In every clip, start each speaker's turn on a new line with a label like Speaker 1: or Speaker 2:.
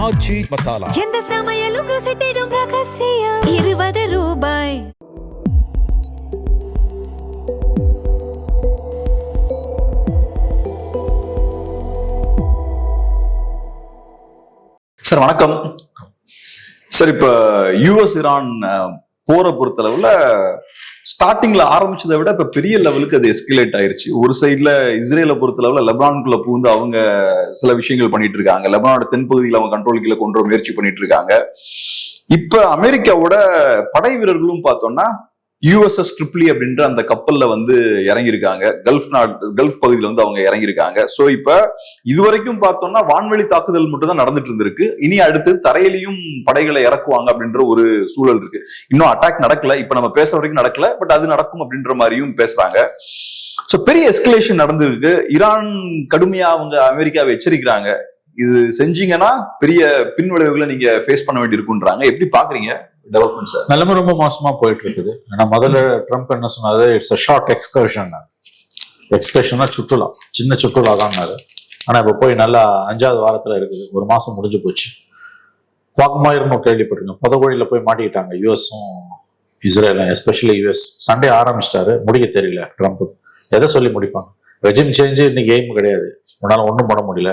Speaker 1: ஆச்சி மசாலா.
Speaker 2: எந்த சமையலும் ருசி தேடும் ரகசியம். 20 ரூபாய்.
Speaker 3: சார் வணக்கம் சார். இப்ப யுஎஸ் ஈரான் போரை பொறுத்தளவுல ஸ்டார்டிங்ல ஆரம்பிச்சதை விட இப்ப பெரிய லெவலுக்கு அது எஸ்கலேட் ஆயிருச்சு. ஒரு சைட்ல இஸ்ரேலை பொறுத்தளவுல லெபனானுக்குள்ள பூந்து அவங்க சில விஷயங்கள் பண்ணிட்டு இருக்காங்க. லெபனானோட தென்பகுதியில் அவங்க கண்ட்ரோல் கீழே கொண்டு வர முயற்சி பண்ணிட்டு இருக்காங்க. இப்ப அமெரிக்காவோட படை வீரர்களும் பார்த்தோம்னா யுஎஸ்எஸ் ட்ரிப்ளி அப்படின்ற அந்த கப்பல்ல வந்து இறங்கியிருக்காங்க. கல்ஃப் பகுதியில வந்து அவங்க இறங்கியிருக்காங்க. சோ இப்ப இதுவரைக்கும் பார்த்தோம்னா வான்வெளி தாக்குதல் மட்டும் தான் நடந்துட்டு இருந்திருக்கு. இனி அடுத்து தரையிலையும் படைகளை இறக்குவாங்க அப்படின்ற ஒரு சூழல் இருக்கு. இன்னும் அட்டாக் நடக்கல, இப்ப நம்ம பேச வரைக்கும் நடக்கல, பட் அது நடக்கும் அப்படின்ற மாதிரியும் பேசுறாங்க. சோ பெரிய எஸ்கலேஷன் நடந்திருக்கு. ஈரான் கடுமையா அவங்க அமெரிக்காவை எச்சரிக்கிறாங்க, இது செஞ்சீங்கன்னா பெரிய பின்விளைவுகளை நீங்க ஃபேஸ் பண்ண வேண்டியிருக்குன்றாங்க. எப்படி பாக்குறீங்க டெவலப்மெண்ட் சார்?
Speaker 4: நிலைமை ரொம்ப மோசமா போயிட்டு இருக்குது. ஏன்னா முதல்ல ட்ரம்ப் என்ன சொன்னாரு, இட்ஸ் அ ஷார்ட் எக்ஸ்கர்ஷன். எக்ஸ்கர்ஷன்னா சுற்றுலா, சின்ன சுற்றுலா தான்னாரு. ஆனா இப்ப போய் நல்லா 5வது வாரத்துல இருக்குது. ஒரு மாசம் முடிஞ்சு போச்சு. குவாக்மாயிர்னு கேள்விப்பட்டிருக்கேன். புதகோழியில போய் மாட்டிக்கிட்டாங்க யுஎஸும் இஸ்ரேலும், எஸ்பெஷலி யுஎஸ். சண்டே ஆரம்பிச்சிட்டாரு, முடிக்க தெரியல ட்ரம்ப். எதை சொல்லி முடிப்பாங்க? ரெஜிம் சேஞ்சு இன்னைக்கு எய்ம் கிடையாது. உன்னால ஒன்றும் பண்ண முடியல.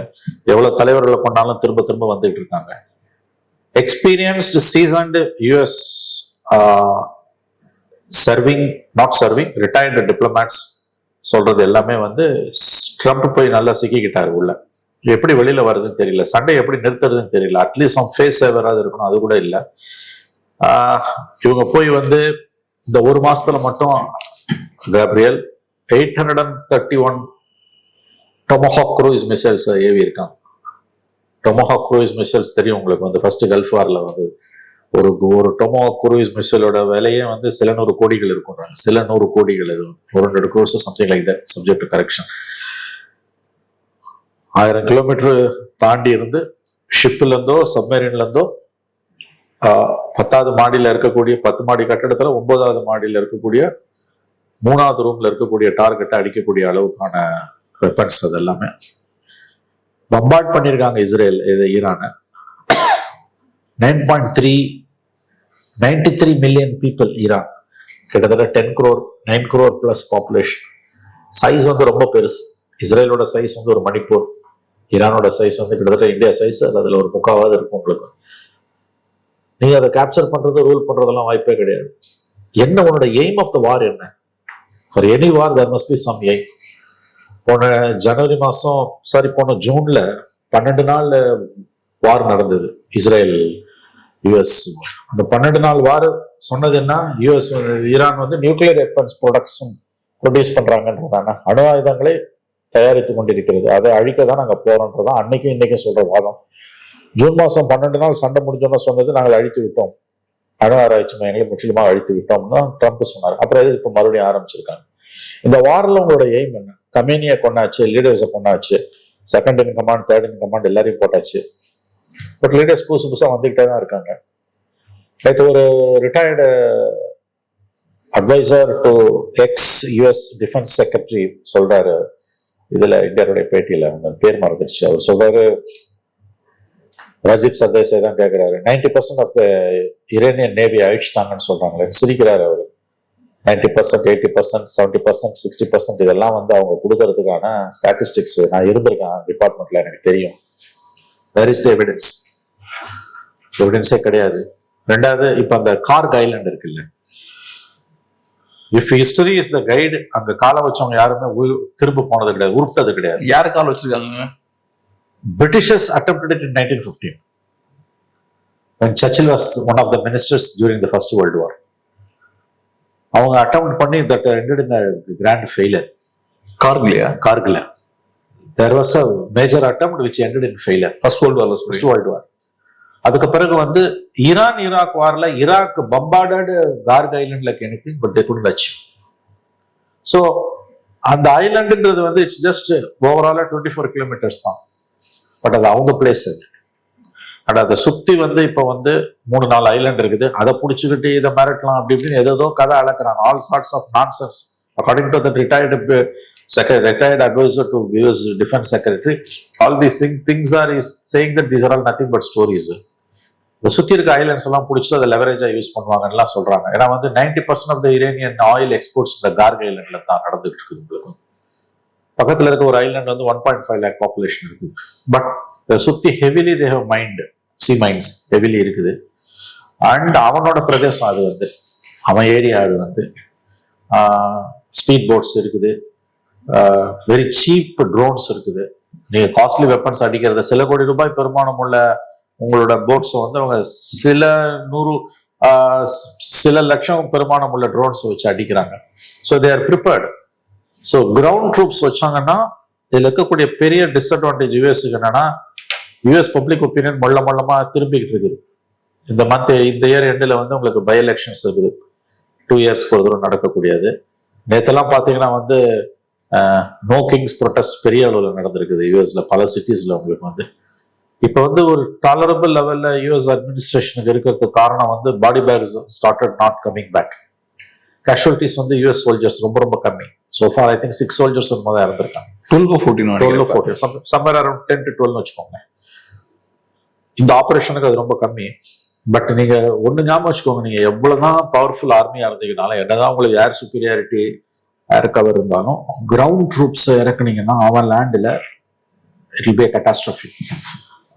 Speaker 4: எவ்வளவு தலைவர்களை கொண்டாலும் திரும்ப திரும்ப வந்துட்டு இருக்காங்க. Experienced seasoned US retired diplomats சொல்றது எல்லாமே வந்து ட்ரம்ப் போய் நல்லா சிக்கிக்கிட்டாரு உள்ள. எப்படி வெளியில வருதுன்னு தெரியல, சண்டை எப்படி நிறுத்துறதுன்னு தெரியல. அட்லீஸ்ட் ஃபேஸ் சேவராது இருக்கணும், அது கூட இல்லை. இவங்க போய் வந்து இந்த ஒரு மாசத்துல மட்டும் Gabriel 831 Tomahawk cruise missiles AV இருக்காங்க. டொமஹாக் க்ரூஸ் மிசைல்ஸ் தெரியும் உங்களுக்கு, வந்து ஃபர்ஸ்ட் கல்ஃப் வார்ல வந்து ஒரு டொமஹாக் க்ரூஸ் மிசைலோட விலையே வந்து சில 100 கோடிகள் இருக்குன்றாங்க. சில 100 கோடிகள், இது 400 crores something like that, subject to correction. 1000 kilometre தாண்டி இருந்து ஷிப்ல இருந்தோ சப்மரீன்ல இருந்தோ 10வது மாடியில இருக்கக்கூடிய 10 மாடி கட்டடத்துல 9வது மாடியில இருக்கக்கூடிய 3வது ரூம்ல இருக்கக்கூடிய டார்கெட்டை அடிக்கக்கூடிய அளவுக்கான வெப்பன்ஸ் அது எல்லாமே பம்பார்ட் பண்ணியிருக்காங்க இஸ்ரேல். இது ஈரானை 9.93 மில்லியன் பீப்புள் ஈரான், கிட்டத்தட்ட 10 crore 9 crore plus population. Size வந்து ரொம்ப பெருசு. இஸ்ரேலோட சைஸ் வந்து ஒரு மணிப்பூர், ஈரானோட சைஸ் வந்து கிட்டத்தட்ட இந்தியா சைஸ். அதுல ஒரு 3/4 இருக்கும் உங்களுக்கு. நீங்க அதை கேப்சர் பண்றது, ரூல் பண்றதெல்லாம் வாய்ப்பே கிடையாது. என்ன உன்னோட எய்ம் ஆஃப் த வார் என்ன? For any war there must be some aim. போன ஜூன்ல 12 நாள் வார் நடந்தது இஸ்ரேல் யுஎஸ். அந்த 12 நாள் வார் சொன்னது என்ன? யுஎஸ் ஈரான் வந்து நியூக்ளியர் வெப்பன்ஸ் ப்ரொடக்ஷன் ப்ரொடியூஸ் பண்றாங்கன்றதான, அணு ஆயுதங்களை தயாரித்து கொண்டிருக்கிறது, அதை அழிக்க தான் நாங்கள் போறோன்றதான் அன்னைக்கும் இன்னைக்கும் சொல்ற வாதம். ஜூன் மாசம் 12 நாள் சண்டை முடிஞ்சோன்னு சொன்னது நாங்கள் அழித்து விட்டோம், அணு ஆராய்ச்சி மையங்களை முற்றிலுமாக அழித்து விட்டோம்னு தான் ட்ரம்ப் சொன்னார். அப்புறம் இது இப்போ மறுபடியும் ஆரம்பிச்சிருக்காங்க. இந்த வாரில் உங்களோட எய்ம் என்ன? கமேனியை கொண்டாச்சு, லீடர்ஸை கொண்டாச்சு, second in command, third in command எல்லாரையும் போட்டாச்சு. பட் லீடர்ஸ் புதுசாக வந்துகிட்டே தான் இருக்காங்க. நேற்று ஒரு retired advisor to ex US defence secretary சொல்றாரு இதுல இந்தியாவுடைய பேட்டியில, அந்த பேர் மறந்துடுச்சு. அவர் சொல்றாரு, ராஜீவ் சர்தேசாய் தான் கேட்கிறாரு, 90% ஆஃப் த இரானியன் நேவி அழிச்சிட்டாங்கன்னு சொல்றாங்களே. சிரிக்கிறாரு அவரு. 90%, 80%, 70%, 60% இதெல்லாம் வந்து அவங்க கொடுக்கறதுக்கான ஸ்டாட்டிஸ்டிக்ஸ் நான் இருந்திருக்கேன் டிபார்ட்மெண்ட்ல, எனக்கு தெரியும். Where is the evidence? எவிடன்ஸே கிடையாது. ரெண்டாவது, இப்ப அந்த கார்க் ஐலாண்ட் இருக்குல்ல, if history is the guide, அங்க காலை வச்சவங்க யாருமே திரும்ப போனது கிடையாது, உருட்டது கிடையாது.
Speaker 3: யாரு கால் வச்சிருக்காங்க?
Speaker 4: Britishers attempted it in 1915 when Churchill was one of the ministers during the First World War. அவங்க attempt பண்ணி that ended in a grand failure. Kargil. There was a major attempt which ended in failure. First World War. அதுக்கு பிறகு வந்து Iraq வார்ல Iraq bombarded Kharg ஐலண்ட்ல anything but they couldn't achieve. So அந்த ஐலண்டுன்றது வந்து it's just ஓவராலா 24 kilometres தான். But அது அவங்க பிளேஸ் அது. அண்ட் அதை சுத்தி வந்து இப்ப வந்து 3-4 ஐலாண்ட் இருக்குது. அதை பிடிச்சிக்கிட்டு இதை மிரட்டலாம் அப்படி இப்படின்னு ஏதோ கதை அளக்குறாங்க. All sorts of nonsense according to the retired retired advisor to US Defense Secretary. All these things are is saying that these are all nothing but stories. இந்த சுத்தி இருக்க ஐலண்ட்ஸ் எல்லாம் பிடிச்சிட்டு அதை லெவரேஜா யூஸ் பண்ணுவாங்கன்னு சொல்றாங்க. ஏன்னா வந்து 90% ஆஃப் த இரேனியன் ஆயில் எக்ஸ்போர்ட்ஸ் இந்த கார்க் ஐலண்ட்ல தான் நடந்துட்டு இருக்குது. உங்களுக்கு பக்கத்துல இருக்க ஒரு ஐலண்ட் வந்து 1.5 lakh பாப்புலேஷன் இருக்கு. பட் சுத்தி heavily they have mined sea mines heavily இருக்குது. அண்ட் அவனோட பிரதேசம் அது வந்து அவன் ஏரியா அது வந்து ஸ்பீட் போட்ஸ் இருக்குது, வெரி சீப் ட்ரோன்ஸ் இருக்குது. நீங்க காஸ்ட்லி வெப்பன்ஸ் அடிக்கிறத சில கோடி ரூபாய் பெருமானம் உள்ள உங்களோட போட்ஸ் வந்து அவங்க சில லட்சம் பெருமானம் உள்ள ட்ரோன்ஸ் வச்சு அடிக்கிறாங்க. So they are prepared. So ground troops வச்சாங்கன்னா இதுல இருக்கக்கூடிய பெரிய டிஸ்அட்வான்டேஜ் யூஎஸ்க்கு என்னன்னா, யூஎஸ் பப்ளிக் ஒப்பீனியன் மொல்லமா திரும்பிக்கிட்டு இருக்குது. இந்த இயர் எண்டில் வந்து உங்களுக்கு பை எலெக்ஷன்ஸ் இருக்குது, 2 இயர்ஸ்க்கு ஒரு தூரம் நடக்கக்கூடியது. நேற்றெல்லாம் பார்த்தீங்கன்னா வந்து நோ கிங்ஸ் ப்ரொட்டஸ்ட் பெரிய அளவில் நடந்திருக்குது யூஎஸ்ல பல சிட்டிஸ்ல. உங்களுக்கு வந்து இப்போ வந்து ஒரு டாலரபிள் லெவல்ல யூஎஸ் அட்மினிஸ்ட்ரேஷனுக்கு இருக்கிறதுக்கு காரணம் வந்து body bags started not coming back. Casualties வந்து யூஎஸ் சோல்ஜர்ஸ் ரொம்ப கம்மி. So far I think 6 soldiers தான் இறந்துருக்காங்க.
Speaker 3: 12 or 14
Speaker 4: somewhere around 10 to 12 வச்சுக்கோங்க. இந்த ஆபரேஷனுக்கு அது ரொம்ப கம்மி. பட் நீங்க ஒண்ணு ஞாபகம் வச்சுக்கோங்க, நீங்க எவ்வளவுதான் பவர்ஃபுல் ஆர்மியா இருந்தீங்கனாலும், என்னதான் உங்களுக்கு ஏர் சுப்பீரியாரிட்டி ஏர் கவர் இருந்தாலும், கிரவுண்ட் ட்ரூப்ஸ் இறக்குனீங்கன்னா அவன் லேண்டில் it will be a catastrophe.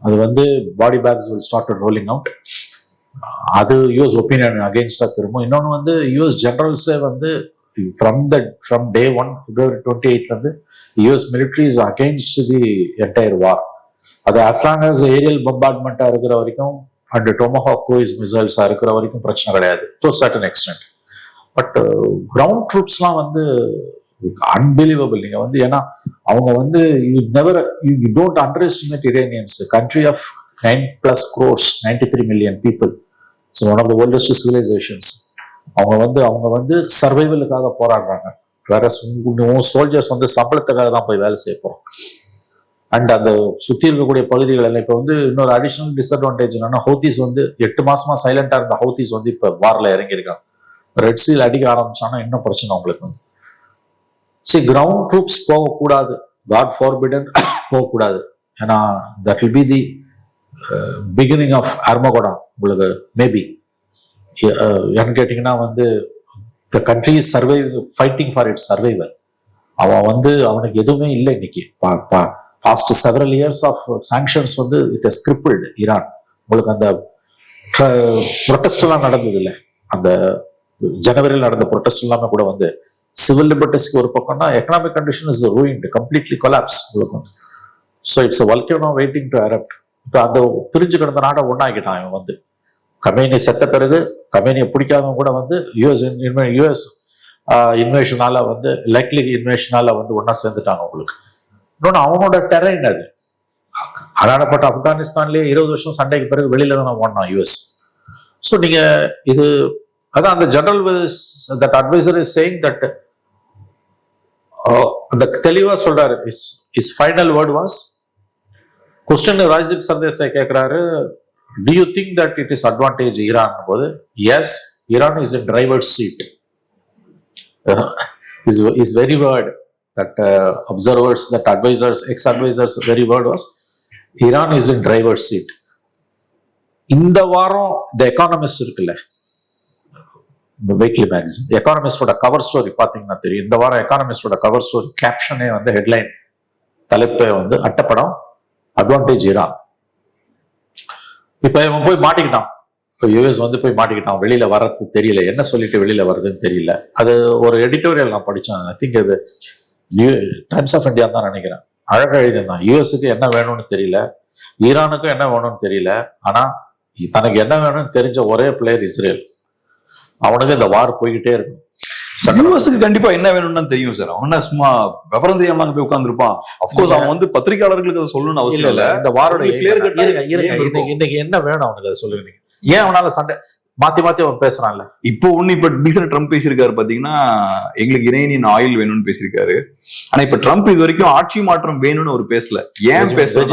Speaker 4: அது வந்து body bags will start rolling out. அது யூஎஸ் ஒப்பீனியன் அகெயின்ஸ்டா திரும்பும். இன்னொன்று வந்து யூஎஸ் ஜெனரல்ஸே வந்து from day 1 February 28 வந்து US military is against the entire war. அது as long as ஏரியல் பம்பார்ட்மெண்டா இருக்கிற வரைக்கும் அண்ட் டொமஹாக் க்ரூயிஸ் மிசைல்ஸா இருக்கிற வரைக்கும் பிரச்சனை கிடையாது to certain extent. But ground ட்ரூப்ஸ்லாம் வந்து அன்பிலீவபிள். நீங்க வந்து ஏன்னா அவங்க வந்து you don't underestimate Iranians. Country of 9+ crores 93 million people. It's one of the oldest civilisations. அவங்க வந்து சர்வைவலுக்காக போராடுறாங்க. வேற சோல்ஜர்ஸ் வந்து சம்பளத்துக்காக தான் போய் வேலை செய்ய போறோம். அண்ட் அந்த சுத்தி இருக்கக்கூடிய பகுதிகள் எல்லாம் இப்ப வந்து இன்னொரு அடிஷனல் டிஸ்அட்வான்டேஜ் என்னன்னா, ஹவுதிஸ் வந்து 8 மாசமா சைலண்டா இருந்த ஹவுதிஸ் வந்து இப்ப வார்ல இறங்கியிருக்காங்க. ரெட் சீல் அடிக்க ஆரம்பிச்சாங்கன்னா இன்னும் பிரச்சனை உங்களுக்கு வந்து. கிரவுண்ட் ட்ரூப்ஸ் போகக்கூடாது, காட் ஃபார்பிடன் போகக்கூடாது. ஏன்னா that will be the beginning of Armageddon உங்களுக்கு மேபி. ஏன்னு கேட்டீங்கன்னா வந்து the country is fighting for its survival. அவன் வந்து அவனுக்கு எதுவுமே இல்லை இன்னைக்கு. Past several years of sanctions வந்து இட் ஹஸ் கிரிப்பிள்டு ஈரான். உங்களுக்கு அந்த ப்ரொட்டஸ்ட் எல்லாம் நடந்தது இல்லை, அந்த ஜனவரியில் நடந்த ப்ரொட்டஸ்ட் எல்லாமே கூட வந்து சிவில் லிபர்ட்டிஸ்க்கு ஒரு பக்கம்னா economic condition is ruined, completely collapse உங்களுக்கு வந்து. So it's volcano waiting to erupt. இப்போ அந்த பிரிஞ்சு கிடந்த நாடை ஒன்னாக்கிட்டான் இவன் வந்து. கமேனி செத்த பிறகு கமேனியை பிடிக்காதவங்க கூட வந்து யூஎஸ் இன்வேஷனால வந்து லைக்லி இன்வேஷனால வந்து ஒன்னா சேர்ந்துட்டாங்க உங்களுக்கு. இன்னொன்று அவனோட டெரைன் அது. அடானப்பட்ட ஆப்கானிஸ்தான்லேயே 20 வருஷம் சண்டைக்கு பிறகு வெளியில தான் ஓடனான் யூஎஸ். ஸோ நீங்க இது அதான் அந்த general that advisor is saying that அந்த தெளிவா சொல்றாரு. Is final word was question Rajdeep Sardesai கேட்கிறாரு, do you think that it is advantage Iran? Yes, Iran is in driver's seat. His very word that observers, that advisors, ex-advisors very word was Iran is in driver's seat. இந்த வாரம் The Economist இருக்குல்ல, weekly magazine, எக்கானமிஸ்டோட cover story பாத்தீங்கன்னா தெரியும். இந்த வாரம் எக்கானமிஸ்டோட cover story கேப்ஷனே வந்து headline தலைப்பே வந்து அட்டப்படம் advantage Iran. இப்ப இவன் போய் மாட்டிக்கிட்டான், யூஎஸ் வந்து போய் மாட்டிக்கிட்டான். வெளியில வர்றது தெரியல, என்ன சொல்லிட்டு வெளியில வர்றதுன்னு தெரியல. அது ஒரு எடிட்டோரியல் நான் படிச்சேன், ஐ திங்க் இது டைம்ஸ் ஆஃப் இந்தியா தான் நினைக்கிறேன். அழகா எழுதியிருந்தான். யூஎஸ்க்கு என்ன வேணும்னு தெரியல, ஈரானுக்கும் என்ன வேணும்னு தெரியல, ஆனா தனக்கு என்ன வேணும்னு தெரிஞ்ச ஒரே பிளேயர் இஸ்ரேல். அவனுக்கு இந்த வார் போய்கிட்டே இருக்கும்.
Speaker 3: யூஎஸ்க்கு கண்டிப்பா என்ன வேணும்னு தெரியும் சார். அவன சும்மா விவரம் தெரியாம போய் உட்கார்ந்துருப்பான். அப்கோர்ஸ் அவன் வந்து பத்திரிகையாளர்களுக்கு அதை சொல்லணும்னு அவசியம் இல்ல. இந்த வாரோட இன்னைக்கு என்ன வேணும் அவனுக்கு அதை சொல்லுங்க. நீங்க ஏன் அவனால சண்டை மாத்தி அவன் பேசுறான்ல. இப்ப டீசன்ட் ட்ரம்ப் பேசியிருக்காரு பாத்தீங்கன்னா, எங்களுக்கு இரேனியன் ஆயில் வேணும்னு பேசியிருக்காரு. ஆனா இப்ப ட்ரம்ப் இது வரைக்கும் ஆட்சி மாற்றம் வேணும்னு அவர் பேசல. ஏன் பேசல?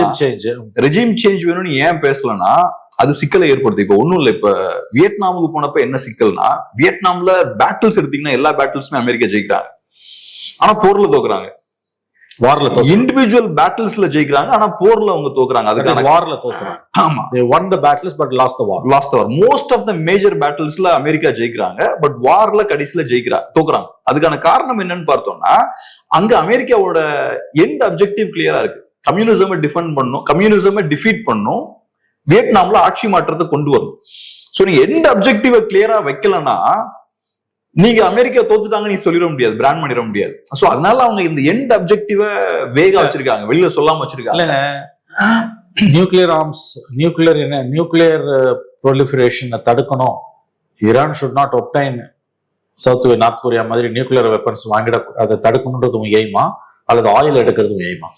Speaker 3: ரெஜிம் சேஞ்ச் வேணும்னு ஏன் பேசலன்னா அது சிக்கலை ஏற்படுத்து. இப்ப ஒண்ணும் இல்ல, இப்ப வியட்நாமுக்கு போனப்ப என்ன சிக்கல்னா, வியட்நாம்ல பேட்டில்ஸ் எடுத்தீங்கன்னா எல்லா பேட்டில்ஸுமே அமெரிக்கா ஜெயிக்கிறாங்க, ஆனா போர்ல தோக்குறாங்க.
Speaker 4: வார்ல
Speaker 3: இண்டிவிஜுவல் பேட்டில்ஸ்ல ஜெயிக்கிறாங்க, ஆனா போர்ல அவங்க தோக்குறாங்க. அதுக்கான
Speaker 4: வார்ல தோக்குறாங்க.
Speaker 3: ஆமா,
Speaker 4: they won the battles but lost the war.
Speaker 3: Most of the major பேட்டில்ஸ்ல அமெரிக்கா ஜெயிக்கிறாங்க, பட் வார்ல கடைசியில தோக்குறாங்க. அதுக்கான காரணம் என்னன்னு பார்த்தோம்னா, அங்க அமெரிக்காவோட எண்ட் அப்ஜெக்டிவ் கிளியரா இருக்கு. கம்யூனிசமை டிஃபெண்ட் பண்ணும், கம்யூனிசமை டிஃபீட் பண்ணும், வியட்நாம்ல ஆட்சி மாற்றத்தை கொண்டு வரணும். சோ நீங்க எண்ட் அப்ஜெக்டிவ கிளியரா வைக்கலன்னா நீங்க அமெரிக்கா தோத்துட்டாங்க நீ சொல்லிட முடியாது, பிராண்ட் பண்ணிட முடியாது. சோ அதனால அவங்க இந்த எண்ட் அப்ஜெக்டிவ வேகா வச்சிருக்காங்க, வெளியில சொல்லாம வச்சிருக்காங்க.
Speaker 4: நியூக்ளியர் ஆர்ம்ஸ், நியூக்ளியர் ப்ரொலிஃபரேஷனை தடுக்கணும். Iran should not obtain north Korea மாதிரி நியூக்ளியர் வெப்பன்ஸ் வாங்கிட, அதை தடுக்கணுன்றதும் எய்மா அல்லது ஆயில் எடுக்கிறதும் எய்மா?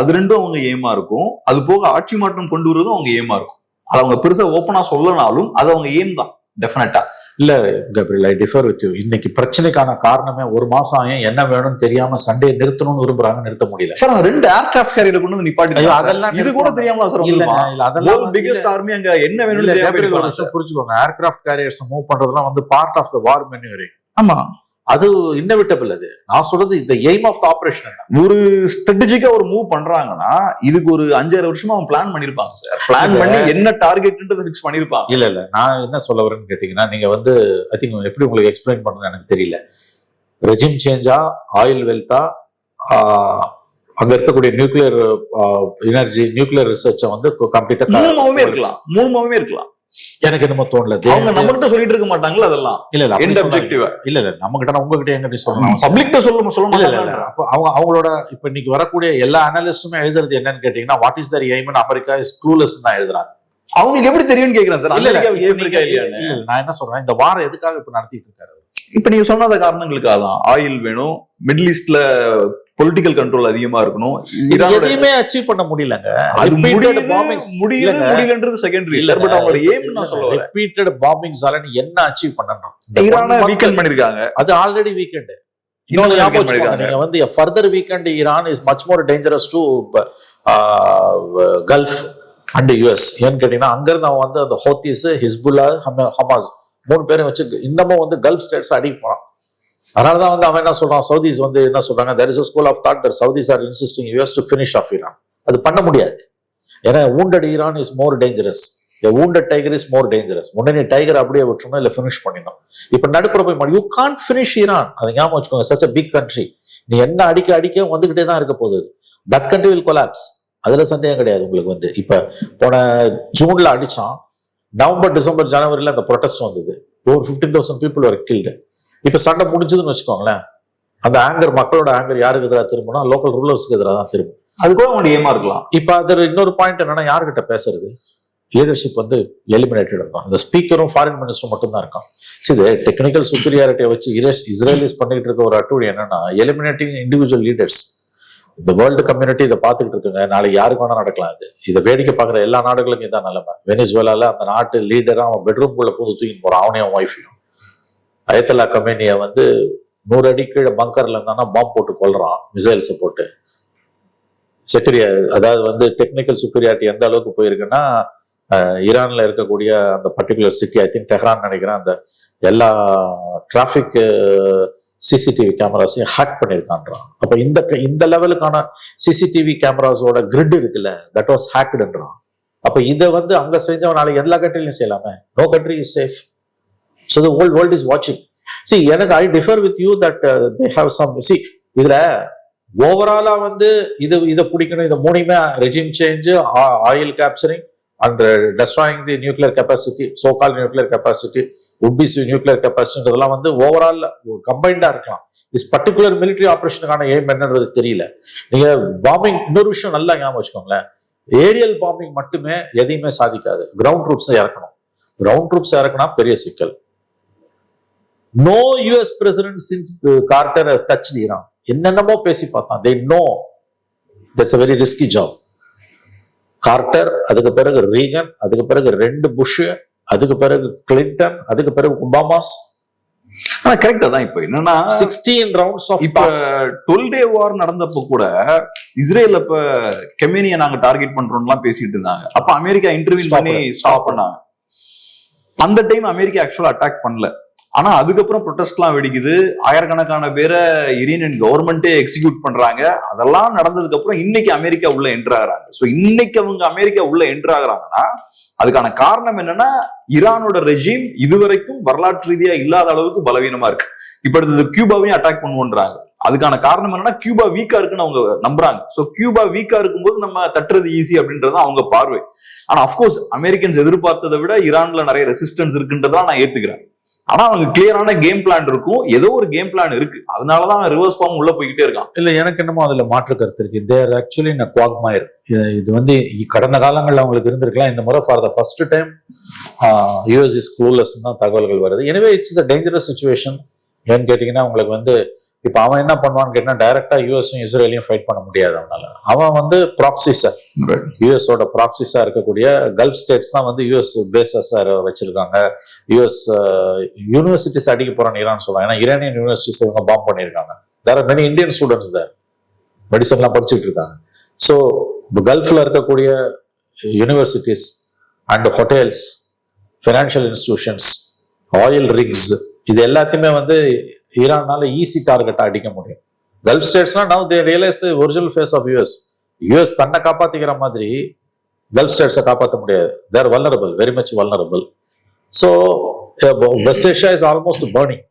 Speaker 3: அது ரெண்டும் அவங்க எய்மா இருக்கும். அது போக ஆட்சி மாற்றம் கொண்டு வருவதும் அவங்க எய்மா இருக்கும். அது அவங்க பெருசா ஓப்பனா சொல்லனாலும் அது அவங்க எய்ம் தான் டெஃபினட்டா.
Speaker 4: இல்ல கபிரில், ஐ டிஃபர் வித் யூ. இன்னைக்கு பிரச்சனைக்கான காரணமே ஒரு மாசம் ஆகும் என்ன வேணும்னு தெரியாம சண்டே நிறுத்தணும்னு விரும்புறாங்க, நிறுத்த முடியல.
Speaker 3: சார் 2 ஏர்கிராஃப்ட் கேரியரை கொண்டு வந்து நிப்பாட்டி, அதெல்லாம் இது கூட தெரியாமல சார்.
Speaker 4: இல்ல அதெல்லாம்
Speaker 3: பிகெஸ்ட் ஆர்மி அங்க என்ன வேணும்னு
Speaker 4: புரிஞ்சுக்கோங்க. ஏர்கிராஃப்ட் கேரியர்ஸ் மூவ் பண்றதுலாம் வந்து பார்ட் ஆஃப் த வார் மெனூவரிங்.
Speaker 3: ஆமா,
Speaker 4: அது இன்னவிட்டபிள். அது நான் சொல்றது இந்த எய்ம் ஆஃப் த ஆபரேஷன்.
Speaker 3: ஒரு ஸ்ட்ராட்டஜிக்கா ஒரு மூவ் பண்றாங்கன்னா இதுக்கு ஒரு 5-6 வருஷமா அவங்க பிளான் பண்ணிருப்பாங்க சார். பிளான் பண்ணி என்ன டார்கெட்ன்றதை ஃபிக்ஸ் பண்ணிருப்பாங்க.
Speaker 4: இல்ல நான் என்ன சொல்ல வரேன்னு கேட்டீங்கன்னா, நீங்க வந்து ஐ திங்க் எப்படி உங்களுக்கு எக்ஸ்பிளைன் பண்றது எனக்கு தெரியல. ரெஜிம் சேஞ்சா, ஆயில் வெல்த்தா, அங்க இருக்கக்கூடிய நியூக்ளியர் எனர்ஜி, நியூக்ளியர் ரிசர்ச்சை வந்து கம்ப்ளீட்டா
Speaker 3: மூணுமாவே இருக்கலாம்.
Speaker 4: எனக்கு என்னமோ தோணல.
Speaker 3: அவங்க நம்ம கிட்ட சொல்லிட்டு இருக்க மாட்டாங்களா அதெல்லாம்?
Speaker 4: இல்ல
Speaker 3: எண்ட் அப்ஜெக்டிவ்
Speaker 4: இல்ல நம்ம கிட்ட, உங்ககிட்ட எங்க சொல்லணும்,
Speaker 3: பப்ளிக்ட்ட சொல்லணும்.
Speaker 4: இல்ல அப்ப அவங்களோட இப்ப இன்னைக்கு வரக்கூடிய எல்லா அனலிஸ்டுமே எழுதுறது என்னன்னு கேட்டீங்கன்னா, what is Dhar aim in America is clueless தான் எழுதுறாங்க.
Speaker 3: அவங்களுக்கு எப்படி தெரியும்னு கேக்குறேன் சார்.
Speaker 4: இல்ல நான் என்ன சொல்றேன், இந்த வாரம் எதுக்காக இப்ப நடத்திட்டு இருக்காரு?
Speaker 3: இப்ப நீங்க சொன்னாத காரணங்களுக்காக தான். ஆயில் வேணும், மிடில் ஈஸ்ட்ல பொலிட்டிக்கல் கண்ட்ரோல் அதிகமா இருக்கணும்.
Speaker 4: எதையுமே அச்சீவ் பண்ண முடியலங்க.
Speaker 3: அது முடியலன்றது செகண்டரி. பட் அவங்களோட எய்ம் நான் சொல்லுவேன்,
Speaker 4: ரிப்பீட்டட் பாம்பிங்ஸால நீ என்ன அச்சீவ் பண்ணணும்?
Speaker 3: ஈரானை வீக்கெண்ட் பண்ணிருக்காங்க.
Speaker 4: அது ஆல்ரெடி வீக்கெண்ட். இன்னொரு ஞாபகம், நீங்க வந்து further weekend Iran is much more dangerous to gulf and US. ஏன்னு கேட்டீங்கன்னா, அங்க இருந்து அவன் வந்து அந்த ஹோத்திஸ், ஹிஸ்புல்லா, ஹமாஸ் 3 பேரும் வச்சு இன்னமும் வந்து கல்ஃப் ஸ்டேட்ஸ் அடிக்க போறான். அதனாலதான் வந்து அவன் என்ன சொல்றான், சவுதிஸ் வந்து என்ன சொல்றாங்க, there is a school of thought that Saudis are insisting US to finish off Iran. அது பண்ண முடியாது. ஏன்னா wounded Iran is more dangerous. A wounded tiger is more dangerous. முன்னே நீ டைகர் அப்படியே விட்டுறணும், இல்ல ஃபினிஷ் பண்ணிடணும். இப்ப நடுப்புற போய் you can't finish Iran. அதை ஞாபகம் வச்சுக்கோங்க. such a big country. நீ என்ன அடிக்க வந்துகிட்டே தான் இருக்க போகுது. that country will collapse. அதுல சந்தேகம் கிடையாது உங்களுக்கு. வந்து இப்ப போன ஜூன்ல அடிச்சான், நவம்பர், டிசம்பர், ஜனவரியில அந்த ப்ரொடெஸ்ட் வந்தது. over 15,000 people were killed. இப்ப சண்டை முடிஞ்சதுன்னு வச்சுக்கோங்களேன், அந்த ஆங்கர், மக்களோட ஆங்கர் யாருக்கு எதிராக திரும்பினா லோக்கல் ரூலர்ஸ்க்கு எதிராக தான் திரும்பும். அது கூட அவங்க ஏமா இருக்கலாம். இப்ப அது இன்னொரு பாயிண்ட் என்னன்னா, யாருக்கிட்ட பேசுறது? லீடர்ஷிப் வந்து எலிமினேட்டட் இருக்கும். இந்த ஸ்பீக்கரும் ஃபாரின் மினிஸ்டரும் மட்டும் தான் இருக்கும். இது டெக்னிக்கல் சுப்பீரியாரிட்டியை வச்சு இஸ்ரேலிஸ் பண்ணிட்டு இருக்க ஒரு அட்டூழி என்னன்னா, எலிமினேட்டிங் இண்டிவிஜுவல் லீடர்ஸ். இந்த வேர்ல்டு கம்யூனிட்டி இதை பார்த்துக்கிட்டு இருக்குங்க. நாளைக்கு யாருக்கு வேணா நடக்கலாம். இது இதை வேடிக்கை பார்க்குற எல்லா நாடுகளுக்கும் இதான் நிலைமை. வெனிசுவேலால அந்த நாட்டு லீடரா அவன் பெட்ரூம்குள்ள போது தூக்கிட்டு போறான், அவனையும் அவன் ஒய்ஃபையும். அயத்தல்லா கமேனியை வந்து 100 அடி கீழே பங்கர்ல இருந்தானா பாம்பு போட்டு கொல்றான், மிசைல்ஸை போட்டு. அதாவது வந்து டெக்னிக்கல் சுப்பீரியாரிட்டி எந்த அளவுக்கு போயிருக்குன்னா, ஈரான்ல இருக்கக்கூடிய அந்த particular city, I think Tehran நினைக்கிறேன், அந்த எல்லா டிராபிக் சிசிடிவி கேமராஸையும் ஹேக் பண்ணியிருக்கான்றான். அப்ப இந்த லெவலுக்கான சிசிடிவி கேமராஸோட கிரிட் இருக்குல்ல, தட் வாஸ் ஹேக்டுன்றான். அப்ப இதை வந்து அங்க செஞ்சவன் நாளைக்கு எல்லா கண்ட்ரிலையும் செய்யலாமே. No country is safe. So the whole world is watching. See, எனக்கு I differ with you that they have some. See, இதுல ஓவராலா வந்து இதை பிடிக்கணும். இதை மூணுமே regime change, oil capturing and destroying the nuclear capacity, so call nuclear capacity, உட்பிஸ் nuclear கெப்பாசிட்டின்றதெல்லாம் வந்து ஓவரால் கம்பைண்டா இருக்கலாம். இஸ் பர்டிகுலர் மிலிட்டரி ஆபரேஷனுக்கான எய்ம் என்னன்றது தெரியல. நீங்க பாம்பிங், இன்னொரு விஷயம் நல்லா ஞாபகம் வச்சுக்கோங்களேன், ஏரியல் பாம்பிங் மட்டுமே எதையுமே சாதிக்காது. கிரவுண்ட் ட்ரூப்ஸை இறக்கணும். கிரவுண்ட் ட்ரூப்ஸ் இறக்கினா பெரிய சிக்கல். No US president since Carter has touched Iran. என்னென்னமோ பேசி பார்த்தான். They know that's a very risky job. Carter, அதுக்கு பிறகு ரீகன், அதுக்கு பிறகு 2 புஷ், அதுக்கு பிறகு கிளின்டன், அதுக்கு பிறகு ஒபாமாஸ்.
Speaker 3: ஆனா கரெக்டா தான். இப்ப என்னன்னா
Speaker 4: 16 rounds of
Speaker 3: இப்ப 12 day war நடந்தப்போ கூட இஸ்ரேல் அப்ப கெமேனியை நாங்க டார்கெட் பண்றோம்லாம் பேசிட்டு இருந்தாங்க. அப்ப அமெரிக்கா இன்டர்வியூ பண்ணி ஸ்டாப் பண்ணாங்க. அந்த டைம் அமெரிக்கா ஆக்சுவலா அட்டாக் பண்ணல. ஆனா அதுக்கப்புறம் ப்ரொடெஸ்ட்லாம் வெடிக்குது, ஆயிரக்கணக்கான பேரை இரானியன் கவர்மெண்டே எக்ஸிக்யூட் பண்றாங்க. அதெல்லாம் நடந்ததுக்கு அப்புறம் இன்னைக்கு அமெரிக்கா உள்ள என்டர் ஆகுறாங்க. சோ இன்னைக்கு அவங்க அமெரிக்கா உள்ள என்டர் ஆகுறாங்கன்னா அதுக்கான காரணம் என்னன்னா, ஈரானோட ரெஜிம் இதுவரைக்கும் வரலாற்று ரீதியா இல்லாத அளவுக்கு பலவீனமா இருக்கு. இப்ப அடுத்தது கியூபாவையும் அட்டாக் பண்ணுவோன்றாங்க. அதுக்கான காரணம் என்னன்னா, கியூபா வீக்கா இருக்குன்னு அவங்க நம்புறாங்க. சோ கியூபா வீக்கா இருக்கும்போது நம்ம தட்டுறது ஈஸி அப்படின்றது அவங்க பார்வை. ஆனா அப்கோர்ஸ் அமெரிக்கன்ஸ் எதிர்பார்த்ததை விட ஈரான்ல நிறைய ரெசிஸ்டன்ஸ் இருக்குன்றதான் நான் ஏத்துக்கிறேன். ஆனா அவங்க கிளியரான கேம் பிளான் இருக்கும், ஏதோ ஒரு கேம் பிளான் இருக்கு, அதனாலதான் ரிவர்ஸ் ஃபார்ம் உள்ள போய்கிட்டே இருக்கான்.
Speaker 4: இல்ல, எனக்கு என்னமோ அதுல மாற்று கருத்து இருக்கு. தேர் ஆக்சுவலி இன் குவாக்மயர். இது வந்து கடந்த காலங்கள்ல அவங்களுக்கு இருந்திருக்கலாம். இந்த முறை for the first time US is clueless தான் தகவல்கள் வருது. எனவே இட்ஸ் அ டேஞ்சரஸ் சிச்சுவேஷன். ஏன்னு கேட்டீங்கன்னா, உங்களுக்கு வந்து இப்ப அவன் என்ன பண்ணுவான்னு கேட்டா, டைரக்டா யூஎஸும் இஸ்ரேலையும் ஃபைட் பண்ண முடியாது அவனால. அவன் வந்து ப்ராக்சிஸா, யூஎஸோட ப்ராக்சிஸா இருக்கக்கூடிய கல்ஃப் ஸ்டேட்ஸ் தான் வந்து யூஎஸ் பேசஸா வச்சிருக்காங்க. யூஎஸ் யூனிவர்சிட்டிஸ் அடிக்க போறான்னு ஈரான் சொல்றாங்க. ஏன்னா இரானியன் யூனிவர்சிட்டிஸ் இவங்க பாம்பு பண்ணியிருக்காங்க. There are many Indian students there மெடிசன்லாம் படிச்சுட்டு இருக்காங்க. ஸோ கல்ஃப்ல இருக்கக்கூடிய universities and hotels, financial institutions, oil rigs, இது எல்லாத்தையுமே வந்து ஈரானால ஈஸி டார்கெட்டா அடிக்க முடியும். கல்ஃப் ஸ்டேட்ஸ்லாம் now they realise the original face of US. US தன்னை காப்பாத்திக்கிற மாதிரி கல்ஃப் ஸ்டேட்ஸை காப்பாற்ற முடியாது. They're vulnerable, very much vulnerable. So West Asia is almost burning.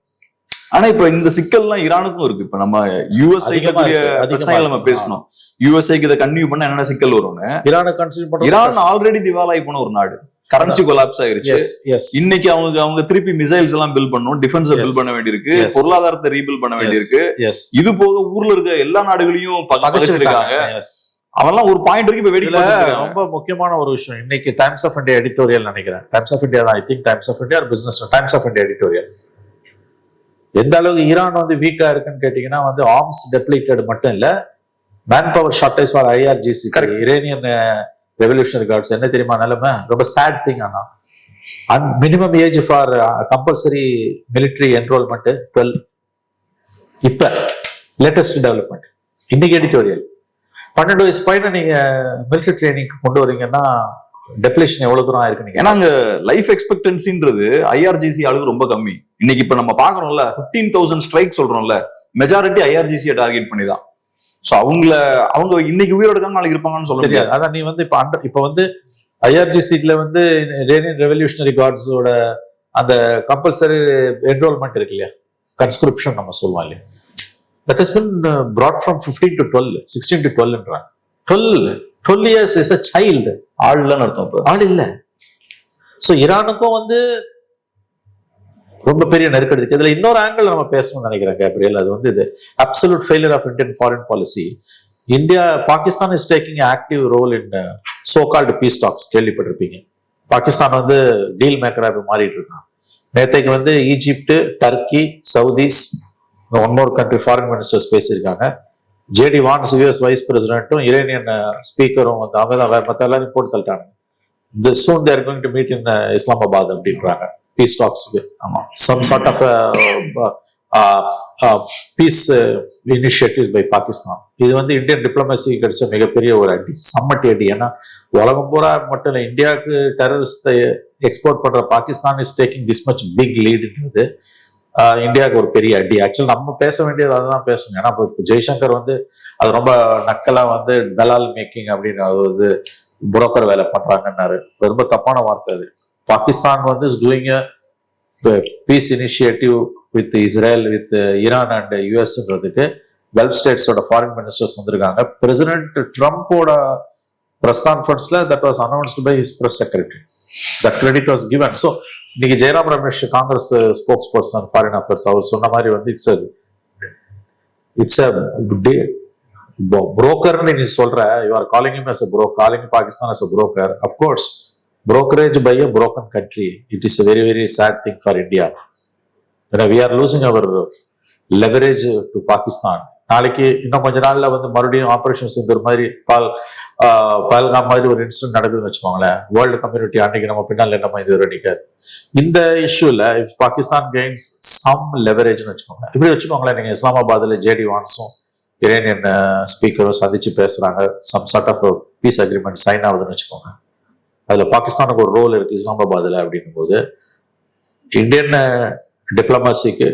Speaker 3: ஆனா இப்ப இந்த சிக்கல்லாம் ஈரானுக்கும் இருக்கு. இப்ப நம்ம யூஎஸ்ஐ நம்ம பேசணும். யூஎஸ்ஐக்கு இதை கன்டினியூ பண்ண என்னென்ன சிக்கல் வரும்னு, ஈரான் ஆல்ரெடி திவாலாகி போன ஒரு நாடு, கரன்சி கொலாப்ஸ் ஆயிருச்சு. இன்னைக்கு அவங்க திருப்பி மிசைல்ஸ் எல்லாம் பில்ட் பண்ணணும், டிஃபென்ஸ் பில்ட் பண்ண வேண்டியிருக்கு, பொருளாதாரத்தை ரீபில்ட் பண்ண வேண்டியிருக்கு. இது போக ஊர்ல இருக்க எல்லா நாடுகளையும் பகச்சிருக்காங்க. அவெல்லாம் ஒரு பாயிண்ட் வரைக்கும் இப்ப வேடிக்கை.
Speaker 4: ரொம்ப முக்கியமான ஒரு விஷயம், இன்னைக்கு டைம்ஸ் ஆஃப் இந்தியா எடிட்டோரியல் நினைக்கிறேன், டைம்ஸ் ஆஃப் இந்தியா தான், I think Times of India business, Times of India editorial, எந்த அளவுக்கு ஈரான் வந்து வீக்கா இருக்குன்னு கேட்டீங்கன்னா வந்து ஆர்ம்ஸ் டெப்ளீட்டட் மட்டும் இல்ல, man power shortage for IRGC, Iranian revolutionary guards. என்ன தெரியுமா நிலைமை? ரொம்ப சேட் திங். ஆனா minimum age for compulsory military enrolment 12. இப்ப லேட்டஸ்ட் டெவலப்மெண்ட் இன்னைக்கு எடிட்டோரியல் 12 வயசு பையனை நீங்க மிலிட்டரி ட்ரைனிங் கொண்டு வரீங்கன்னா டெப்ளேஷன் எவ்வளவு தூரம் ஆயிருக்கு.
Speaker 3: ஏன்னா அங்க லைஃப் எக்ஸ்பெக்டன்சின்றது ஐஆர்ஜிசி அளவுக்கு ரொம்ப கம்மி. இன்னைக்கு இப்ப நம்ம பாக்குறோம்ல 15,000 ஸ்ட்ரைக் சொல்றோம்ல, மெஜாரிட்டி ஐஆர்ஜிசியை டார்கெட் பண்ணி தான். சோ அவங்க இன்னைக்கு உயிரோட இருக்காங்க, நாளைக்கு இருப்பாங்கன்னு சொல்ல முடியாது.
Speaker 4: அதான் நீ வந்து இப்ப வந்து ஐஆர்ஜிசில வந்து இரானியன் ரெவல்யூஷனரி கார்ட்ஸோட அந்த கம்பல்சரி என்ரோல்மெண்ட் இருக்கு இல்லையா, கன்ஸ்கிரிப்ஷன் நம்ம சொல்லுவோம் இல்லையா, that has been brought from 15 to 12, 16 to 12ன்றாங்க. 12 years is a child.
Speaker 3: ஆள் இல்லைன்னு அர்த்தம்,
Speaker 4: ஆள் இல்ல. சோ ஈரானுக்கும் வந்து ரொம்ப பெரிய நெருக்கடி இருக்கு. இதுல இன்னொரு ஆங்கிள் நம்ம பேசணும்னு நினைக்கிறேன் கேப்ரியல். அது வந்து இது absolute failure of Indian foreign policy. Pakistan is taking active role in so called peace talks. கேள்விப்பட்டிருப்பீங்க. பாகிஸ்தான் வந்து டீல் மேக்கரா இப்ப மாறிட்டு இருக்கான். நேற்றைக்கு வந்து Egypt, Turkey, Saudis, one more country foreign ministers பேசியிருக்காங்க. ஜேடி வான்ஸ் யூஎஸ் வைஸ் பிரசிடென்ட்டும் இரானியன் ஸ்பீக்கரும் வந்து அவங்க தான் மற்ற எல்லாரையும் போட்டு தள்ளிட்டாங்க. இந்த soon they're going to meet in Islamabad அப்படின்றாங்க பீஸ் டாக்ஸ்க்கு. ஆமா, some sort of peace initiative by Pakistan. இது வந்து இந்தியன் டிப்ளமசி கிடைச்ச மிகப்பெரிய ஒரு அடி, சம்மட்டி அடி. ஏன்னா உலகம் பூரா மட்டும் இல்லை, இந்தியாவுக்கு டெரரிஸ்டை எக்ஸ்போர்ட் பண்ற Pakistan is taking this much big லீடுன்றது இந்தியாவுக்கு ஒரு பெரிய அடி. ஆக்சுவலி நம்ம பேச வேண்டியது அதுதான் பேசணும். ஏன்னா இப்போ ஜெய்சங்கர் வந்து அது ரொம்ப நக்கலா வந்து தலால் மேக்கிங் அப்படின்னு, அது வந்து புரோக்கர் வேலை பண்றாங்கன்னாரு. ரொம்ப தப்பான வார்த்தை அது. பாகிஸ்தான் வந்து is doing peace initiative with Israel, with Iran and யூஎஸ்ன்றதுக்கு கல்ஃப் ஸ்டேட்ஸோட ஃபாரின் மினிஸ்டர்ஸ் வந்திருக்காங்க. பிரசிடென்ட் ட்ரம்போட பிரஸ் கான்ஃபரன்ஸ்ல that was announced by his press secretary. That credit was given. So இன்னைக்கு Jairam Ramesh, Congress spokesperson foreign affairs, அவர் சொன்ன மாதிரி வந்து இட்ஸ் புரோக்கர்னு நீ சொல்ற, you are calling him as a broker, calling Pakistan as a broker. Of course, brokerage by a broken country, it is a very very sad thing for India. We are losing our leverage to Pakistan. நாளைக்கு இன்னும் கொஞ்ச நாள்ல வந்து மறுபடியும் operation Sindoor மாதிரி பல்காம் மாதிரி ஒரு incident நடக்குதுன்னு வச்சுக்கோங்களேன். வேர்ல்டு கம்யூனிட்டி அன்னைக்கு நம்ம பின்னால் என்ன இது நினைக்காது. இந்த இஷ்யூல இஃப் பாகிஸ்தான் கெயின்ஸ் சம் லெவரேஜ்னு வச்சுக்கோங்க. இப்படி வச்சுக்கோங்களேன், நீங்க இஸ்லாமாபாத்ல ஜேடி வான்ஸும் இரானியன் ஸ்பீக்கரும் சந்திச்சு பேசுறாங்க, some sort of peace agreement sign ஆகுதுன்னு வச்சுக்கோங்க. அதுல பாகிஸ்தானுக்கு ஒரு ரோல் இருக்கு இஸ்லாமாபாத்ல அப்படின்னும் போது, இந்தியன் டிப்ளமசிக்கு